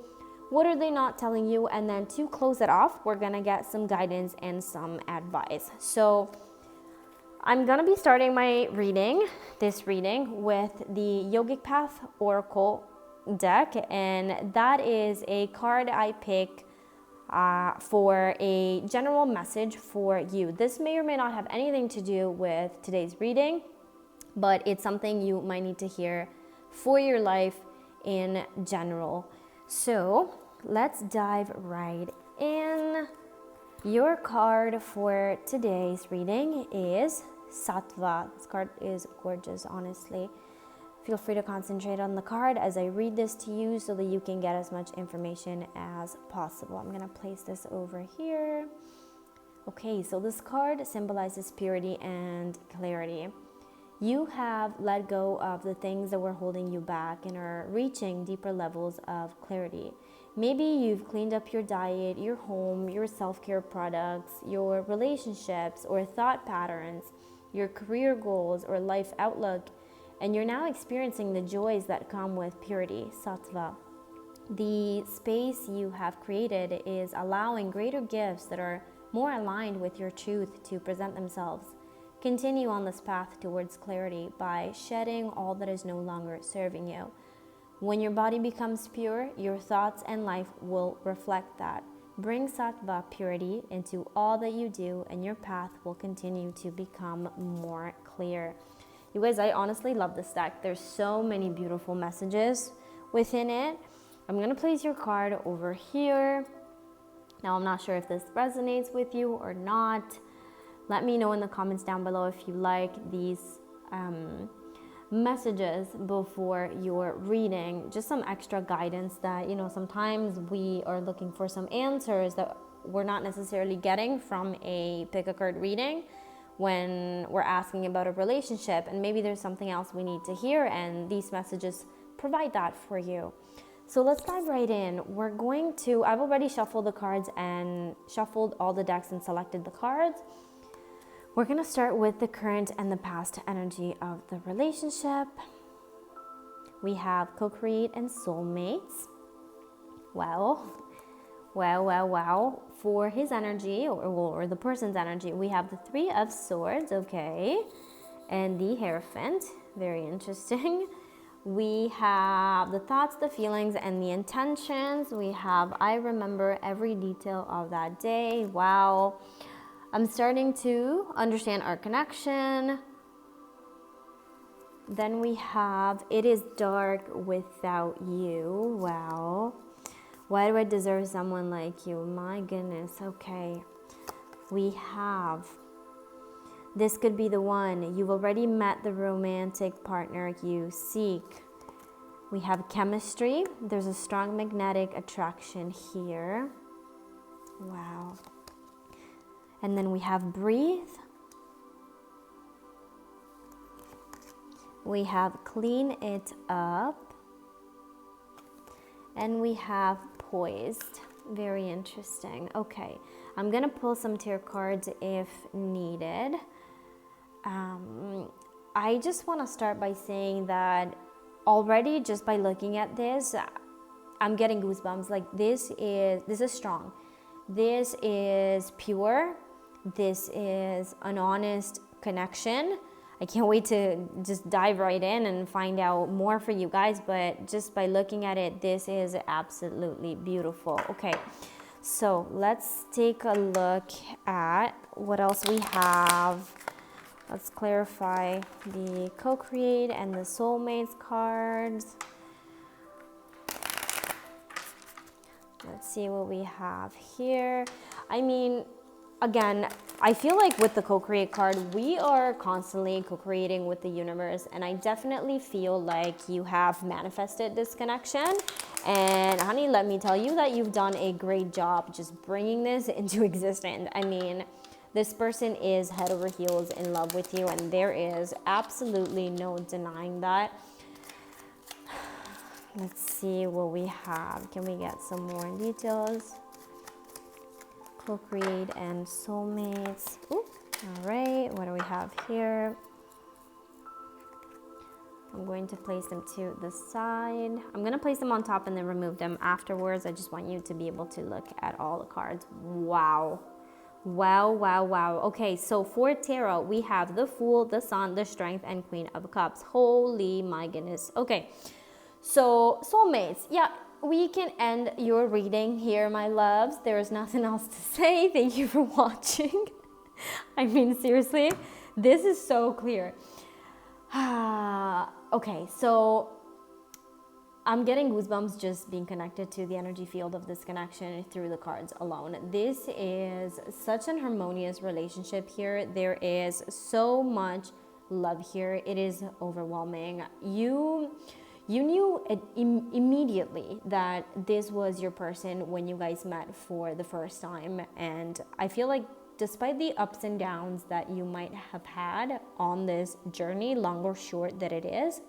what are they not telling you, and then to close it off, we're going to get some guidance and some advice. So I'm going to be starting this reading with the Yogic Path Oracle deck, and that is a card I pick for a general message for you. This may or may not have anything to do with today's reading, but it's something you might need to hear for your life in general. So let's dive right in. Your card for today's reading is Sattva. This card is gorgeous, honestly. Feel free to concentrate on the card as I read this to you so that you can get as much information as possible. I'm going to place this over here. Okay, so this card symbolizes purity and clarity. You have let go of the things that were holding you back and are reaching deeper levels of clarity. Maybe you've cleaned up your diet, your home, your self-care products, your relationships or thought patterns, your career goals or life outlook, and you're now experiencing the joys that come with purity, sattva. The space you have created is allowing greater gifts that are more aligned with your truth to present themselves. Continue on this path towards clarity by shedding all that is no longer serving you. When your body becomes pure, your thoughts and life will reflect that. Bring sattva purity into all that you do, and your path will continue to become more clear. You guys, I honestly love this deck. There's so many beautiful messages within it. I'm going to place your card over here. Now, I'm not sure if this resonates with you or not. Let me know in the comments down below if you like these messages before your reading. Just some extra guidance that, sometimes we are looking for some answers that we're not necessarily getting from a pick a card reading when we're asking about a relationship. And maybe there's something else we need to hear, and these messages provide that for you. So let's dive right in. I've already shuffled the cards and shuffled all the decks and selected the cards. We're going to start with the current and the past energy of the relationship. We have co-create and soulmates. Wow. For his energy, or the person's energy, we have the Three of Swords, okay, and the Hierophant, very interesting. We have the thoughts, the feelings, and the intentions. We have I remember every detail of that day. Wow. I'm starting to understand our connection. Then we have it is dark without you. Wow. Why do I deserve someone like you? My goodness. Okay. We have this could be the one. You've already met the romantic partner you seek. We have chemistry. There's a strong magnetic attraction here. Wow. And then we have breathe. We have clean it up. And we have poised. Very interesting. Okay. I'm going to pull some tarot cards if needed. I just want to start by saying that already just by looking at this, I'm getting goosebumps. Like this is strong. This is pure. This is an honest connection. I can't wait to just dive right in and find out more for you guys, but just by looking at it, this is absolutely beautiful. Okay, so let's take a look at what else we have. Let's clarify the co-create and the soulmates cards. Let's see what we have here. I mean, again, I feel like with the co-create card, we are constantly co-creating with the universe, and I definitely feel like you have manifested this connection. And honey, let me tell you that you've done a great job just bringing this into existence. I mean, this person is head over heels in love with you, and there is absolutely no denying that. Let's see what we have. Can we get some more details? Co-create and soulmates. Ooh, all right, what do we have here? I'm going to place them to the side. I'm going to place them on top and then remove them afterwards. I just want you to be able to look at all the cards. Wow. Okay, so for tarot, we have the Fool, the Sun, the Strength, and Queen of Cups. Holy my goodness. Okay, so soulmates. Yeah, we can end your reading here, my loves. There is nothing else to say. Thank you for watching. I mean, seriously, this is so clear. Okay, so I'm getting goosebumps just being connected to the energy field of this connection through the cards alone. This is such an harmonious relationship here. There is so much love here. It is overwhelming. You knew immediately that this was your person when you guys met for the first time. And I feel like despite the ups and downs that you might have had on this journey, long or short that it is,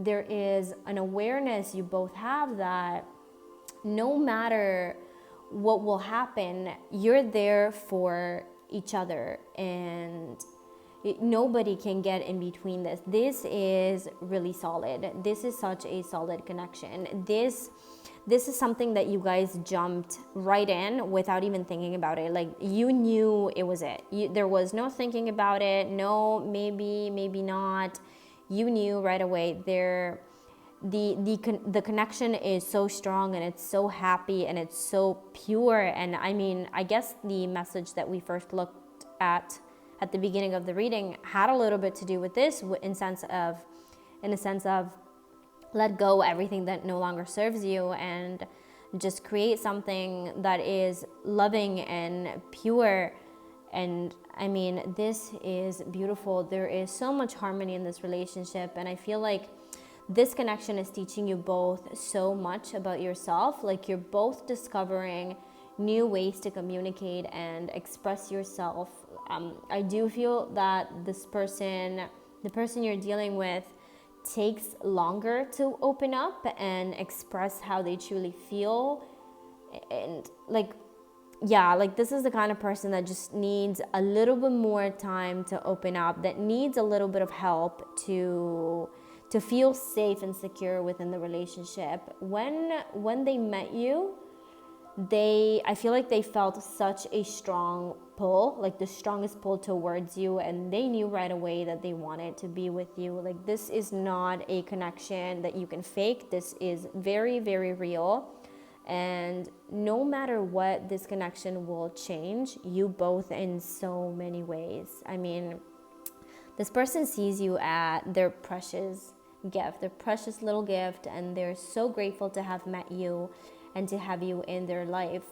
there is an awareness you both have that no matter what will happen, you're there for each other, and nobody can get in between this. This is really solid. This is such a solid connection. This is something that you guys jumped right in without even thinking about it. Like, you knew it was it. There was no thinking about it. No, maybe not. You knew right away. The connection is so strong, and it's so happy, and it's so pure. And I mean, I guess the message that we first looked at the beginning of the reading had a little bit to do with this, in a sense of let go everything that no longer serves you and just create something that is loving and pure. And I mean, this is beautiful. There is so much harmony in this relationship, and I feel like this connection is teaching you both so much about yourself. Like, you're both discovering new ways to communicate and express yourself. I do feel that the person you're dealing with, takes longer to open up and express how they truly feel. And this is the kind of person that just needs a little bit more time to open up, that needs a little bit of help to feel safe and secure within the relationship. When they met you, I feel like they felt such a strong pull, like the strongest pull towards you, and they knew right away that they wanted to be with you. Like, this is not a connection that you can fake. This is very, very real. And no matter what, this connection will change you both in so many ways. I mean, this person sees you at their precious gift, their precious little gift, and they're so grateful to have met you and to have you in their life.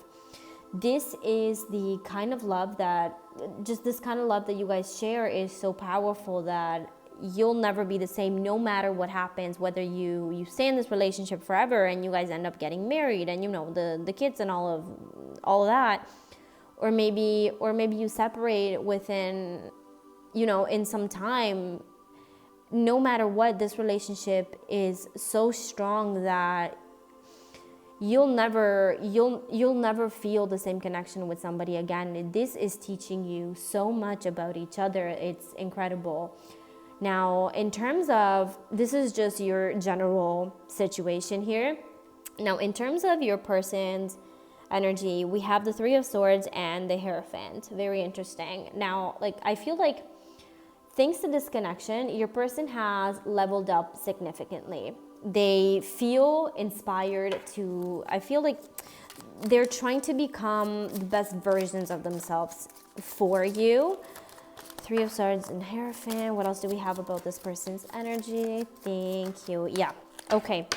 This is the kind of love that, this kind of love that you guys share is so powerful that you'll never be the same no matter what happens, whether you stay in this relationship forever and you guys end up getting married and, you know, the kids and all of that, or maybe you separate within, you know, in some time. No matter what, this relationship is so strong that you'll never feel the same connection with somebody again. This is teaching you so much about each other. It's incredible. Now, in terms of, this is just your general situation here. Now, in terms of your person's energy, we have the Three of Swords and the Hierophant. Very interesting. Now, like, I feel like thanks to this connection, your person has leveled up significantly. They feel inspired I feel like they're trying to become the best versions of themselves for you. Three of Swords and Hierophant. What else do we have about this person's energy? Thank you. Yeah. Okay.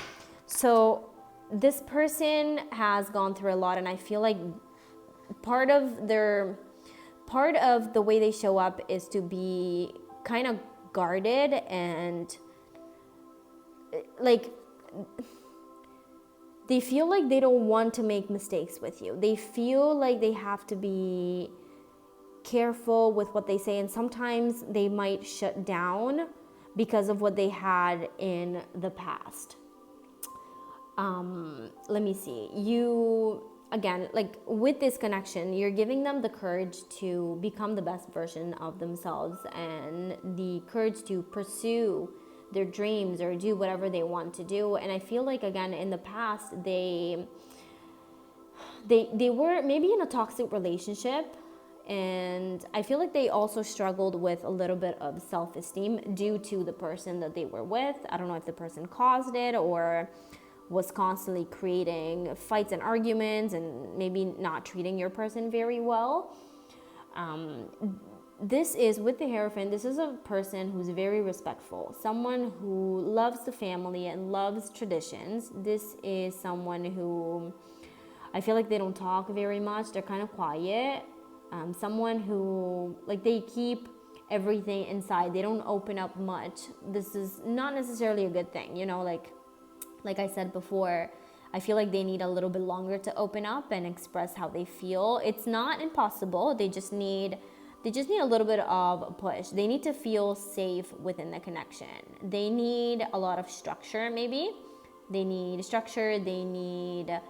So this person has gone through a lot, and I feel like part of the way they show up is to be kind of guarded, and like they feel like they don't want to make mistakes with you. They feel like they have to be careful with what they say, and sometimes they might shut down because of what they had in the past. Let me see. Again, like with this connection, you're giving them the courage to become the best version of themselves and the courage to pursue their dreams or do whatever they want to do. And I feel like, again, in the past, they were maybe in a toxic relationship, and I feel like they also struggled with a little bit of self-esteem due to the person that they were with. I don't know if the person caused it or was constantly creating fights and arguments and maybe not treating your person very well. This is, with the Hierophant, this is a person who's very respectful, someone who loves the family and loves traditions. This is someone who, I feel like they don't talk very much, they're kind of quiet. Someone who, like, they keep everything inside, they don't open up much. This is not necessarily a good thing, you know, like I said before, I feel like they need a little bit longer to open up and express how they feel. It's not impossible. They just need a little bit of a push. They need to feel safe within the connection. They need a lot of structure, maybe. They need structure. They need,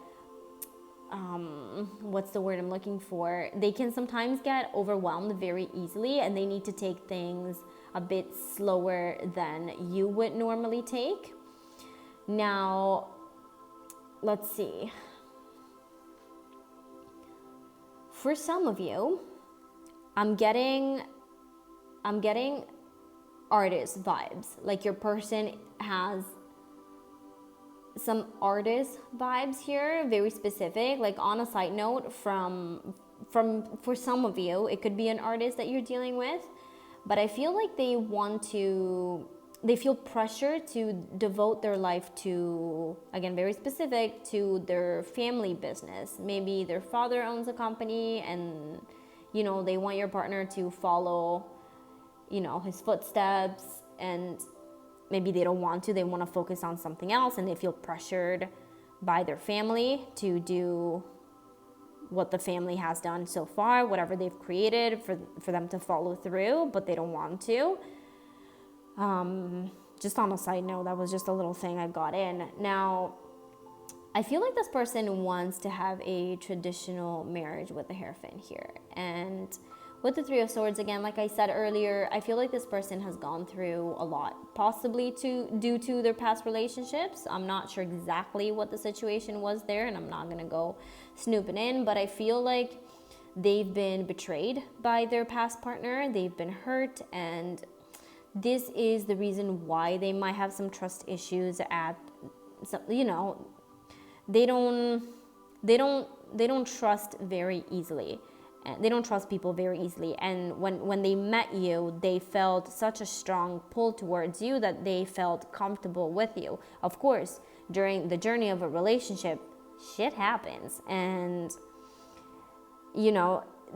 what's the word I'm looking for? They can sometimes get overwhelmed very easily, and they need to take things a bit slower than you would normally take. Now, let's see. For some of you, I'm getting artist vibes. Like your person has some artist vibes here, very specific. Like on a side note, for some of you, it could be an artist that you're dealing with, but I feel like they feel pressure to devote their life to, again, very specific, to their family business. Maybe their father owns a company and, they want your partner to follow, his footsteps, and maybe they don't want to. They want to focus on something else, and they feel pressured by their family to do what the family has done so far, whatever they've created for them to follow through, but they don't want to. Just on a side note, that was just a little thing I got in. Now, I feel like this person wants to have a traditional marriage with the Hierophant here. And with the Three of Swords, again, like I said earlier, I feel like this person has gone through a lot, possibly due to their past relationships. I'm not sure exactly what the situation was there, and I'm not going to go snooping in, but I feel like they've been betrayed by their past partner. They've been hurt, and this is the reason why they might have some trust issues they don't trust very easily. They don't trust people very easily. And when they met you, they felt such a strong pull towards you that they felt comfortable with you. Of course, during the journey of a relationship, shit happens. And,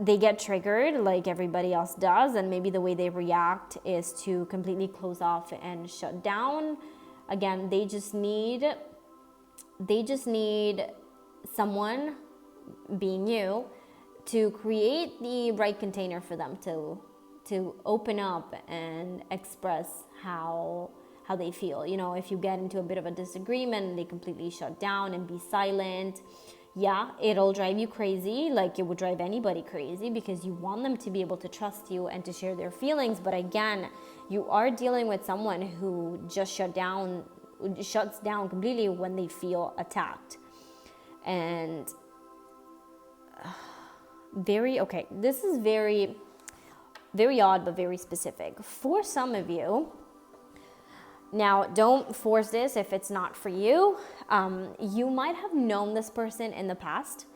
they get triggered like everybody else does. And maybe the way they react is to completely close off and shut down. Again, they just need someone, being you, to create the right container for them to open up and express how they feel. If you get into a bit of a disagreement and they completely shut down and be silent, yeah, it'll drive you crazy, like it would drive anybody crazy, because you want them to be able to trust you and to share their feelings. But again, you are dealing with someone who just shuts down completely when they feel attacked. And this is very, very odd, but very specific. For some of you, now don't force this if it's not for you. You might have known this person in the past,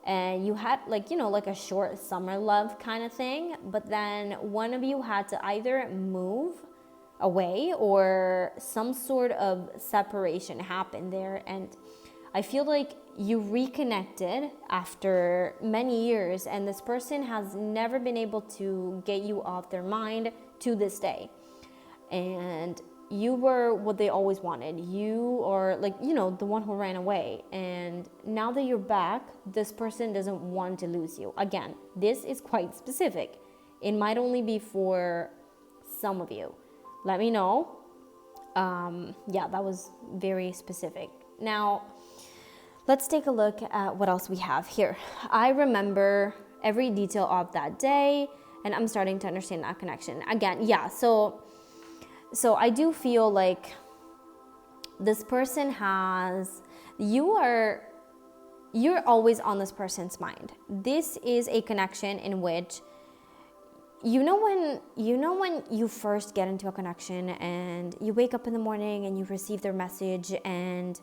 and you had like a short summer love kind of thing, but then one of you had to either move away or some sort of separation happened there. And I feel like you reconnected after many years, and this person has never been able to get you off their mind to this day. And you were what they always wanted. You are the one who ran away. And now that you're back, this person doesn't want to lose you. Again, this is quite specific. It might only be for some of you. Let me know. That was very specific. Now, let's take a look at what else we have here. I remember every detail of that day, and I'm starting to understand that connection. Again, so I do feel like this person you're always on this person's mind. This is a connection in which when you first get into a connection and you wake up in the morning and you receive their message, and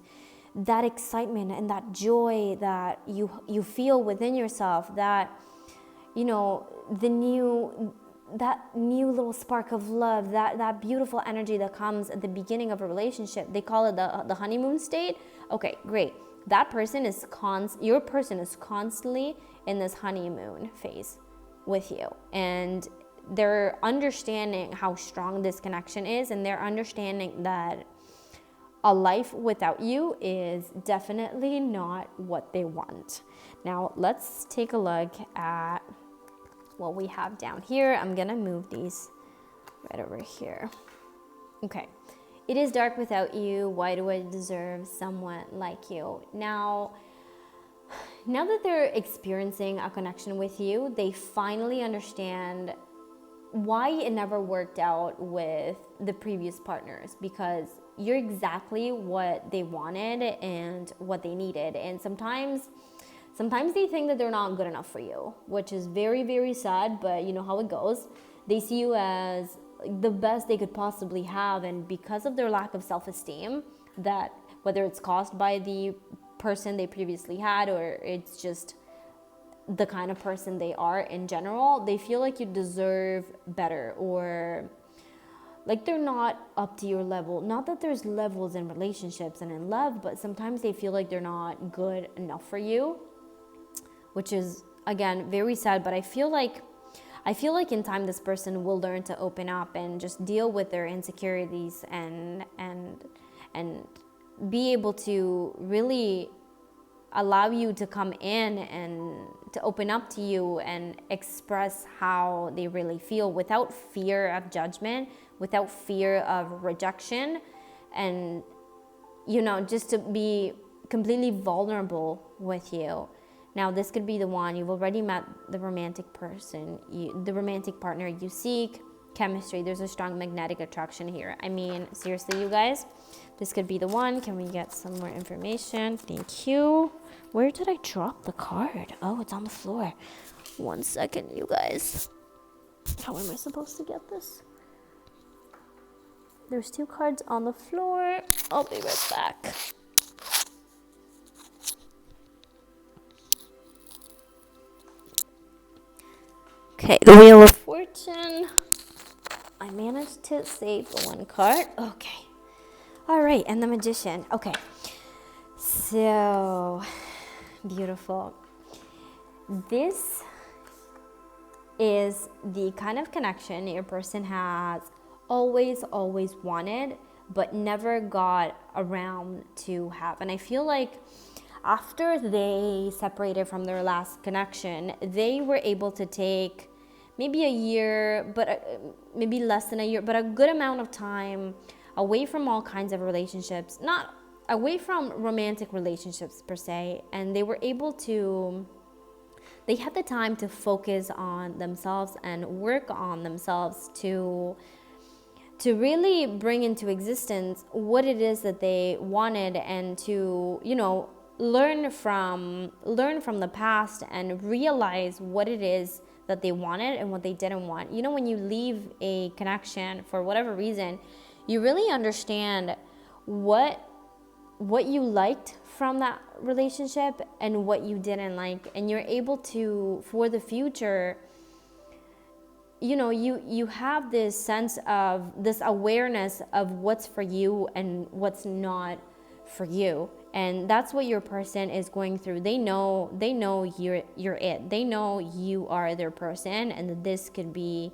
that excitement and that joy that you feel within yourself, that that new little spark of love, that beautiful energy that comes at the beginning of a relationship. They call it the honeymoon state. Okay, great. Your person is constantly in this honeymoon phase with you, and they're understanding how strong this connection is, and they're understanding that a life without you is definitely not what they want. Now, let's take a look at what we have down here. I'm gonna move these right over here. Okay. It is dark without you. Why do I deserve someone like you? Now that they're experiencing a connection with you, they finally understand why it never worked out with the previous partners, because you're exactly what they wanted and what they needed. And sometimes they think that they're not good enough for you, which is very, very sad, but you know how it goes. They see you as the best they could possibly have, and because of their lack of self-esteem, that whether it's caused by the person they previously had or it's just the kind of person they are in general, they feel like you deserve better, or like they're not up to your level. Not that there's levels in relationships and in love, but sometimes they feel like they're not good enough for you, which is again very sad. But I feel like in time this person will learn to open up and just deal with their insecurities and be able to really allow you to come in and to open up to you and express how they really feel without fear of judgment, without fear of rejection, and just to be completely vulnerable with you. Now, this could be the one. You've already met the romantic person, the romantic partner you seek. Chemistry, there's a strong magnetic attraction here. I mean, seriously, you guys, this could be the one. Can we get some more information? Thank you. Where did I drop the card? Oh, it's on the floor. 1 second, you guys. How am I supposed to get this? There's 2 cards on the floor. I'll be right back. Okay, the Wheel of Fortune. I managed to save the 1 card. Okay. All right, and the Magician. Okay. So beautiful. This is the kind of connection your person has always wanted, but never got around to have. And I feel like after they separated from their last connection, they were able to take maybe a year, but maybe less than a year, but a good amount of time away from all kinds of relationships, not away from romantic relationships per se, and they were able to, they had the time to focus on themselves and work on themselves to really bring into existence what it is that they wanted, and to learn from the past and realize what it is that they wanted and what they didn't want. When you leave a connection for whatever reason, you really understand what you liked from that relationship and what you didn't like, and you're able to, for the future, you have this sense of this awareness of what's for you and what's not for you. And that's what your person is going through. They know you're it. They know you are their person, and that this could be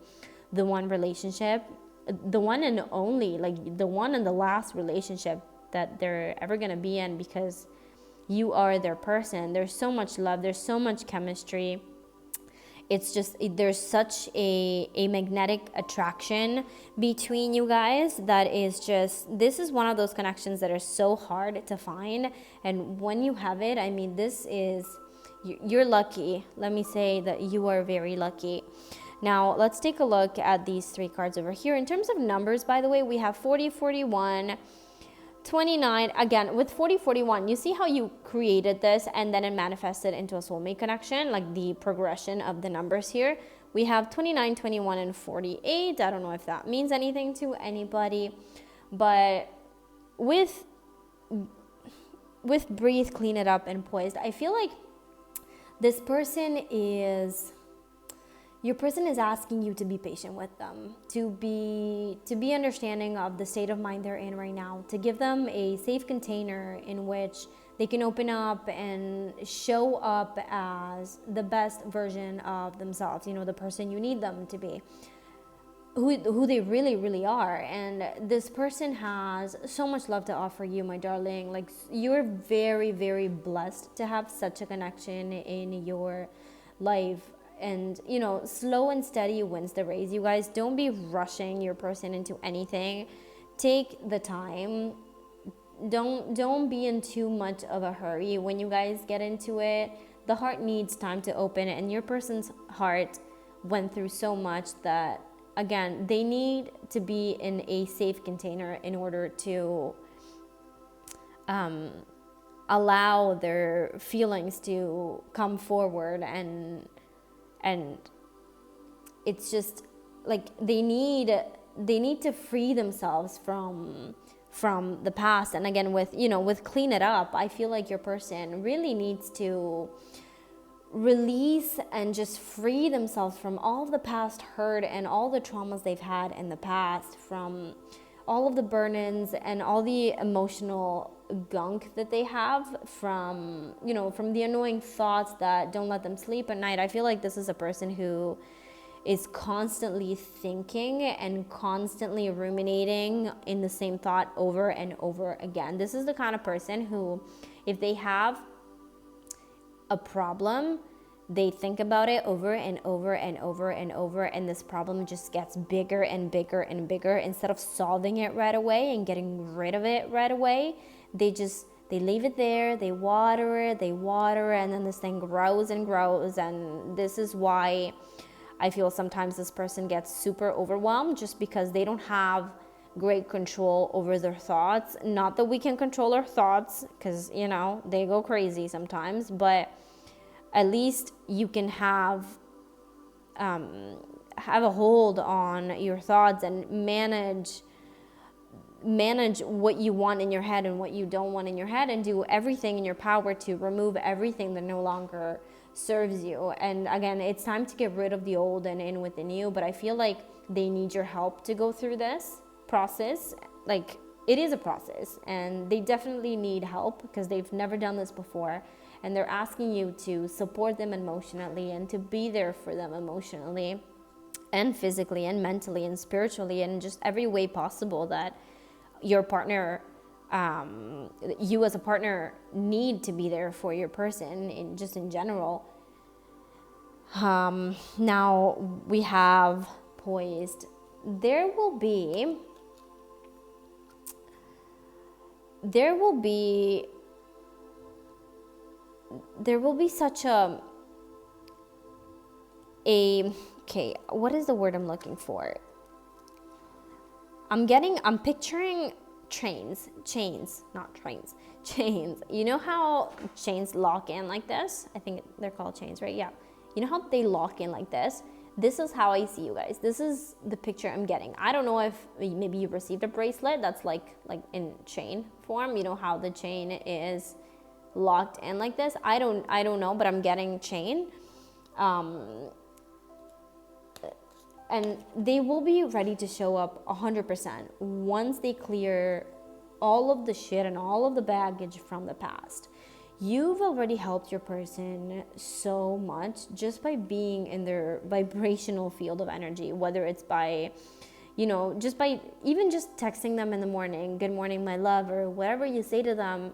the one relationship, the one and only, like the one and the last relationship that they're ever going to be in, because you are their person. There's so much love, there's so much chemistry. It's just, there's such a magnetic attraction between you guys that is just, this is one of those connections that are so hard to find. And when you have it, I mean, this is, you're lucky. Let me say that you are very lucky. Now, let's take a look at these 3 cards over here. In terms of numbers, by the way, we have 40, 41, 29. Again, with 40, 41, you see how you created this and then it manifested into a soulmate connection, like the progression of the numbers here. We have 29, 21, and 48. I don't know if that means anything to anybody, but with breathe, clean it up, and poised, I feel like this person is, your person is asking you to be patient with them, to be understanding of the state of mind they're in right now, to give them a safe container in which they can open up and show up as the best version of themselves, the person you need them to be. who they really are. And this person has so much love to offer you, my darling. Like, you're very blessed to have such a connection in your life. And slow and steady wins the race. You guys, don't be rushing your person into anything. Take the time. Don't be in too much of a hurry when you guys get into it. The heart needs time to open, and your person's heart went through so much that, again, they need to be in a safe container in order to allow their feelings to come forward. And it's just like they need to free themselves from the past. And again, with clean it up, I feel like your person really needs to release and just free themselves from all of the past hurt and all the traumas they've had in the past, from all of the burn-ins and all the emotional gunk that they have from the annoying thoughts that don't let them sleep at night. I feel like this is a person who is constantly thinking and constantly ruminating in the same thought over and over again. This is the kind of person who, if they have a problem, they think about it over and over and over and over, and this problem just gets bigger and bigger and bigger. Instead of solving it right away and getting rid of it right away, they leave it there, they water it, and then this thing grows and grows. And this is why I feel sometimes this person gets super overwhelmed, just because they don't have great control over their thoughts. Not that we can control our thoughts, because they go crazy sometimes, but at least you can have a hold on your thoughts and manage what you want in your head and what you don't want in your head, and do everything in your power to remove everything that no longer serves you. And again, it's time to get rid of the old and in with the new. But I feel like they need your help to go through this process. Like, it is a process, and they definitely need help because they've never done this before. And they're asking you to support them emotionally and to be there for them emotionally and physically and mentally and spiritually, and just every way possible that your partner, you as a partner, need to be there for your person in general. Now we have poised. There will be such okay, what is the word I'm looking for? I'm picturing chains. You know how chains lock in like this? I think they're called chains, right? Yeah. You know how they lock in like this? This is how I see you guys. This is the picture I'm getting. I don't know if maybe you received a bracelet that's like in chain form. You know how the chain is locked in like this? I don't know, but I'm getting chain. And they will be ready to show up 100% once they clear all of the shit and all of the baggage from the past. You've already helped your person so much just by being in their vibrational field of energy, whether it's by, just by even just texting them in the morning, good morning, my love, or whatever you say to them.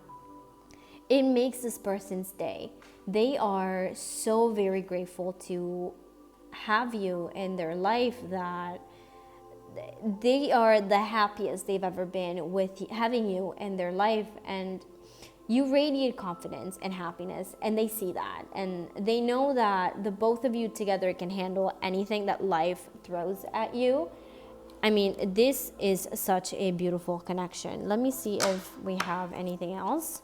It makes this person's day. They are so very grateful to have you in their life, that they are the happiest they've ever been with having you in their life. And you radiate confidence and happiness, and they see that, and they know that the both of you together can handle anything that life throws at you. I mean, this is such a beautiful connection. Let me see if we have anything else.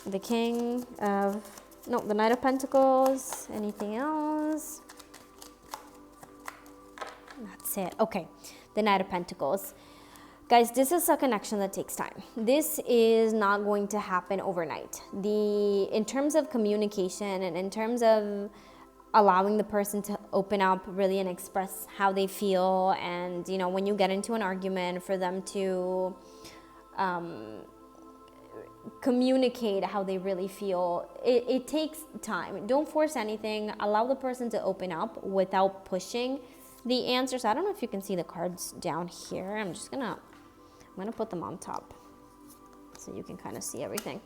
The Knight of Pentacles. Anything else? That's it. Okay, the Knight of Pentacles. Guys, this is a connection that takes time. This is not going to happen overnight. In terms of communication and in terms of allowing the person to open up really and express how they feel, and when you get into an argument, for them to communicate how they really feel, it takes time. Don't force anything. Allow the person to open up without pushing. The answers, I don't know if you can see the cards down here. I'm gonna put them on top so you can kind of see everything.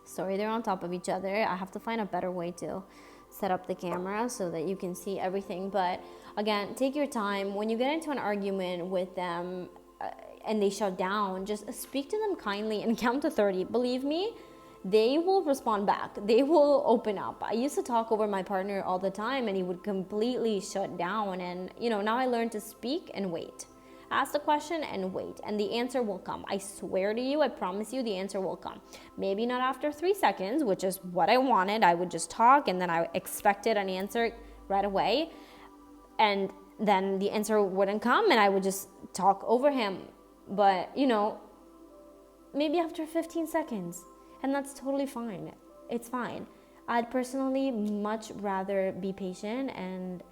Sorry, they're on top of each other. I have to find a better way to set up the camera so that you can see everything. But again, take your time. When you get into an argument with them and they shut down, just speak to them kindly and count to 30. Believe me, they will respond back. They will open up. I used to talk over my partner all the time and he would completely shut down. And, now I learned to speak and wait. Ask the question and wait, and the answer will come. I swear to you, I promise you, the answer will come. Maybe not after 3 seconds, which is what I wanted. I would just talk, and then I expected an answer right away. And then the answer wouldn't come, and I would just talk over him. But, maybe after 15 seconds, and that's totally fine. It's fine. I'd personally much rather be patient and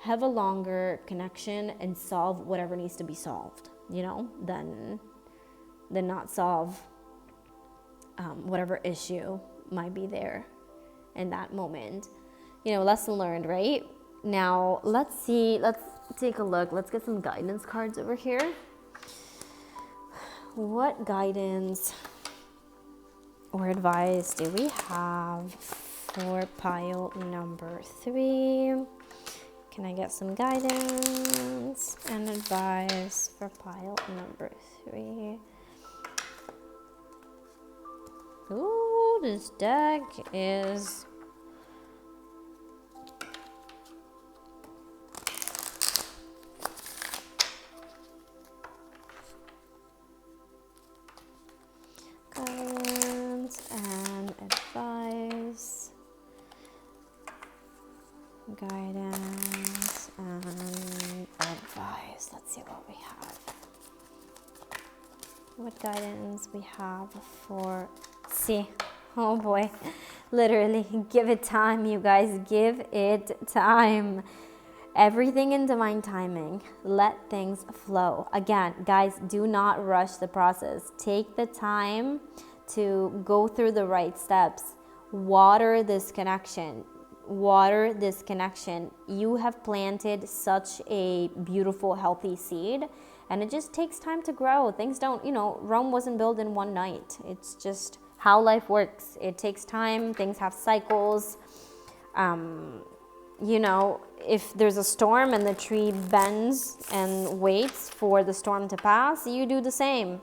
have a longer connection and solve whatever needs to be solved, than not solve whatever issue might be there in that moment. Lesson learned, right? Now, let's take a look. Let's get some guidance cards over here. What guidance or advice do we have for pile number 3? Can I get some guidance and advice for pile number 3? Ooh, this deck is guidance and advice. Guidance and advice. Let's see what we have. What guidance we have for oh boy, literally give it time, you guys. Give it time. Everything in divine timing. Let things flow. Again, guys, do not rush the process. Take the time to go through the right steps. Water this connection. You have planted such a beautiful, healthy seed, and it just takes time to grow. Things don't, Rome wasn't built in one night. It's just how life works. It takes time. Things have cycles. If there's a storm and the tree bends and waits for the storm to pass, you do the same.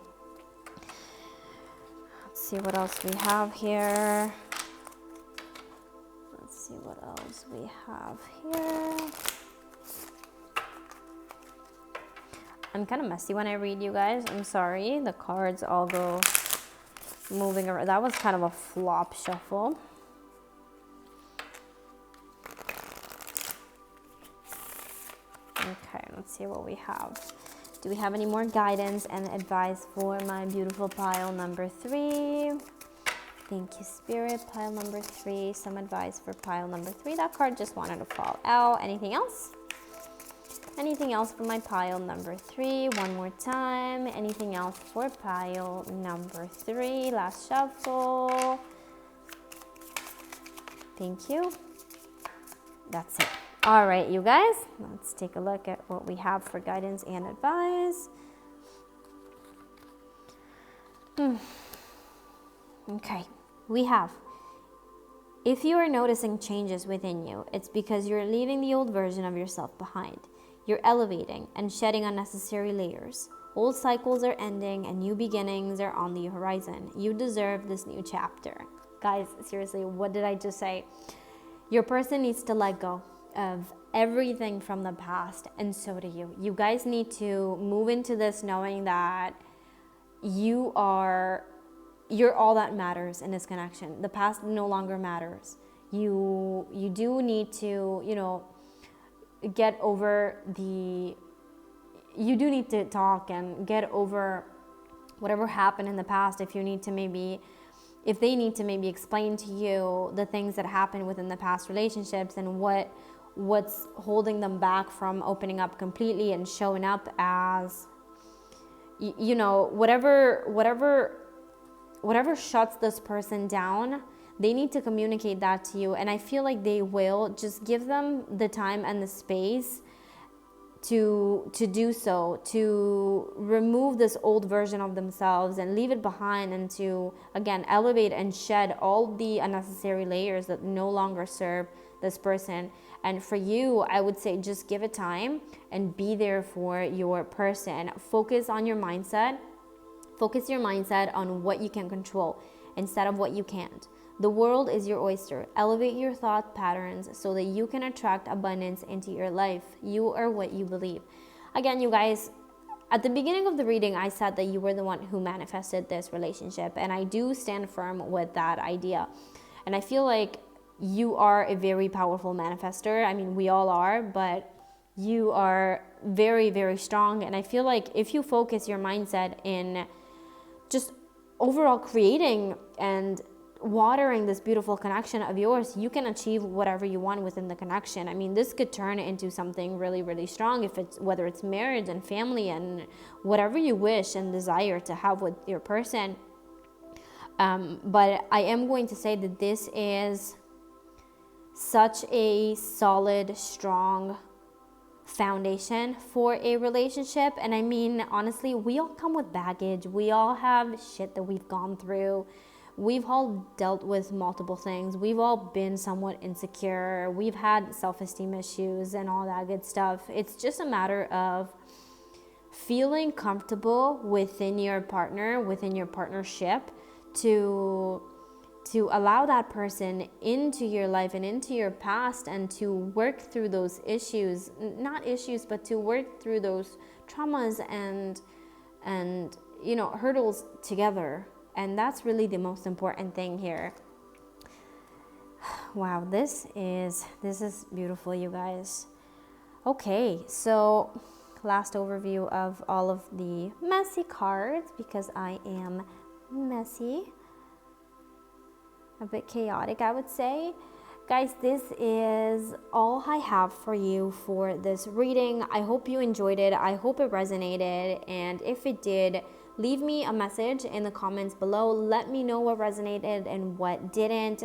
Let's see what else we have here. See what else we have here. I'm kind of messy when I read, you guys. I'm sorry. The cards all go moving around. That was kind of a flop shuffle. Okay, let's see what we have. Do we have any more guidance and advice for my beautiful pile number 3? Thank you, Spirit. Pile number 3. Some advice for pile number 3. That card just wanted to fall out. Anything else? Anything else for my pile number 3? One more time. Anything else for pile number 3? Last shuffle. Thank you. That's it. All right, you guys. Let's take a look at what we have for guidance and advice. Okay. We have, if you are noticing changes within you, it's because you're leaving the old version of yourself behind. You're elevating and shedding unnecessary layers. Old cycles are ending and new beginnings are on the horizon. You deserve this new chapter. Guys, seriously, what did I just say? Your person needs to let go of everything from the past, and so do you. You guys need to move into this knowing that you're all that matters in this connection. The past no longer matters. You do need to, get over you do need to talk and get over whatever happened in the past. If they need to maybe explain to you the things that happened within the past relationships and what's holding them back from opening up completely and showing up as, whatever shuts this person down, they need to communicate that to you. And I feel like they will. Just give them the time and the space to do so, to remove this old version of themselves and leave it behind, and to again elevate and shed all the unnecessary layers that no longer serve this person. And for you, I would say just give it time and be there for your person. Focus on your mindset. Focus your mindset on what you can control instead of what you can't. The world is your oyster. Elevate your thought patterns so that you can attract abundance into your life. You are what you believe. Again, you guys, at the beginning of the reading, I said that you were the one who manifested this relationship, and I do stand firm with that idea. And I feel like you are a very powerful manifester. I mean, we all are, but you are very, very strong. And I feel like if you focus your mindset in just overall creating and watering this beautiful connection of yours, you can achieve whatever you want within the connection. I mean, this could turn into something really, really strong, if it's whether it's marriage and family and whatever you wish and desire to have with your person. But I am going to say that this is such a solid, strong foundation for a relationship. And I mean, honestly, we all come with baggage. We all have shit that we've gone through. We've all dealt with multiple things. We've all been somewhat insecure. We've had self-esteem issues and all that good stuff. It's just a matter of feeling comfortable within your partner, within your partnership, to allow that person into your life and into your past, and to work through those issues, not issues, but to work through those traumas and hurdles together. And that's really the most important thing here. Wow, this is beautiful, you guys. Okay, so last overview of all of the messy cards, because I am messy. A bit chaotic, I would say. Guys, this is all I have for you for this reading. I hope you enjoyed it. I hope it resonated. And if it did, leave me a message in the comments below. Let me know what resonated and what didn't.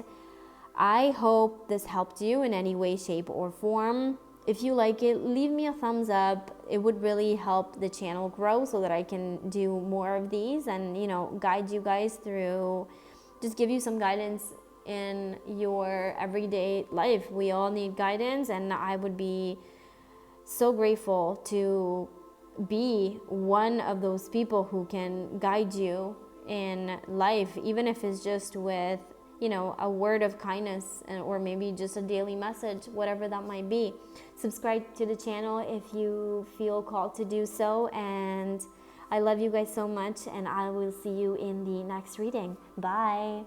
I hope this helped you in any way, shape, or form. If you like it, leave me a thumbs up. It would really help the channel grow so that I can do more of these and, guide you guys through, just give you some guidance in your everyday life. We all need guidance, and I would be so grateful to be one of those people who can guide you in life, even if it's just with, a word of kindness, or maybe just a daily message, whatever that might be. Subscribe to the channel if you feel called to do so, and I love you guys so much, and I will see you in the next reading. Bye.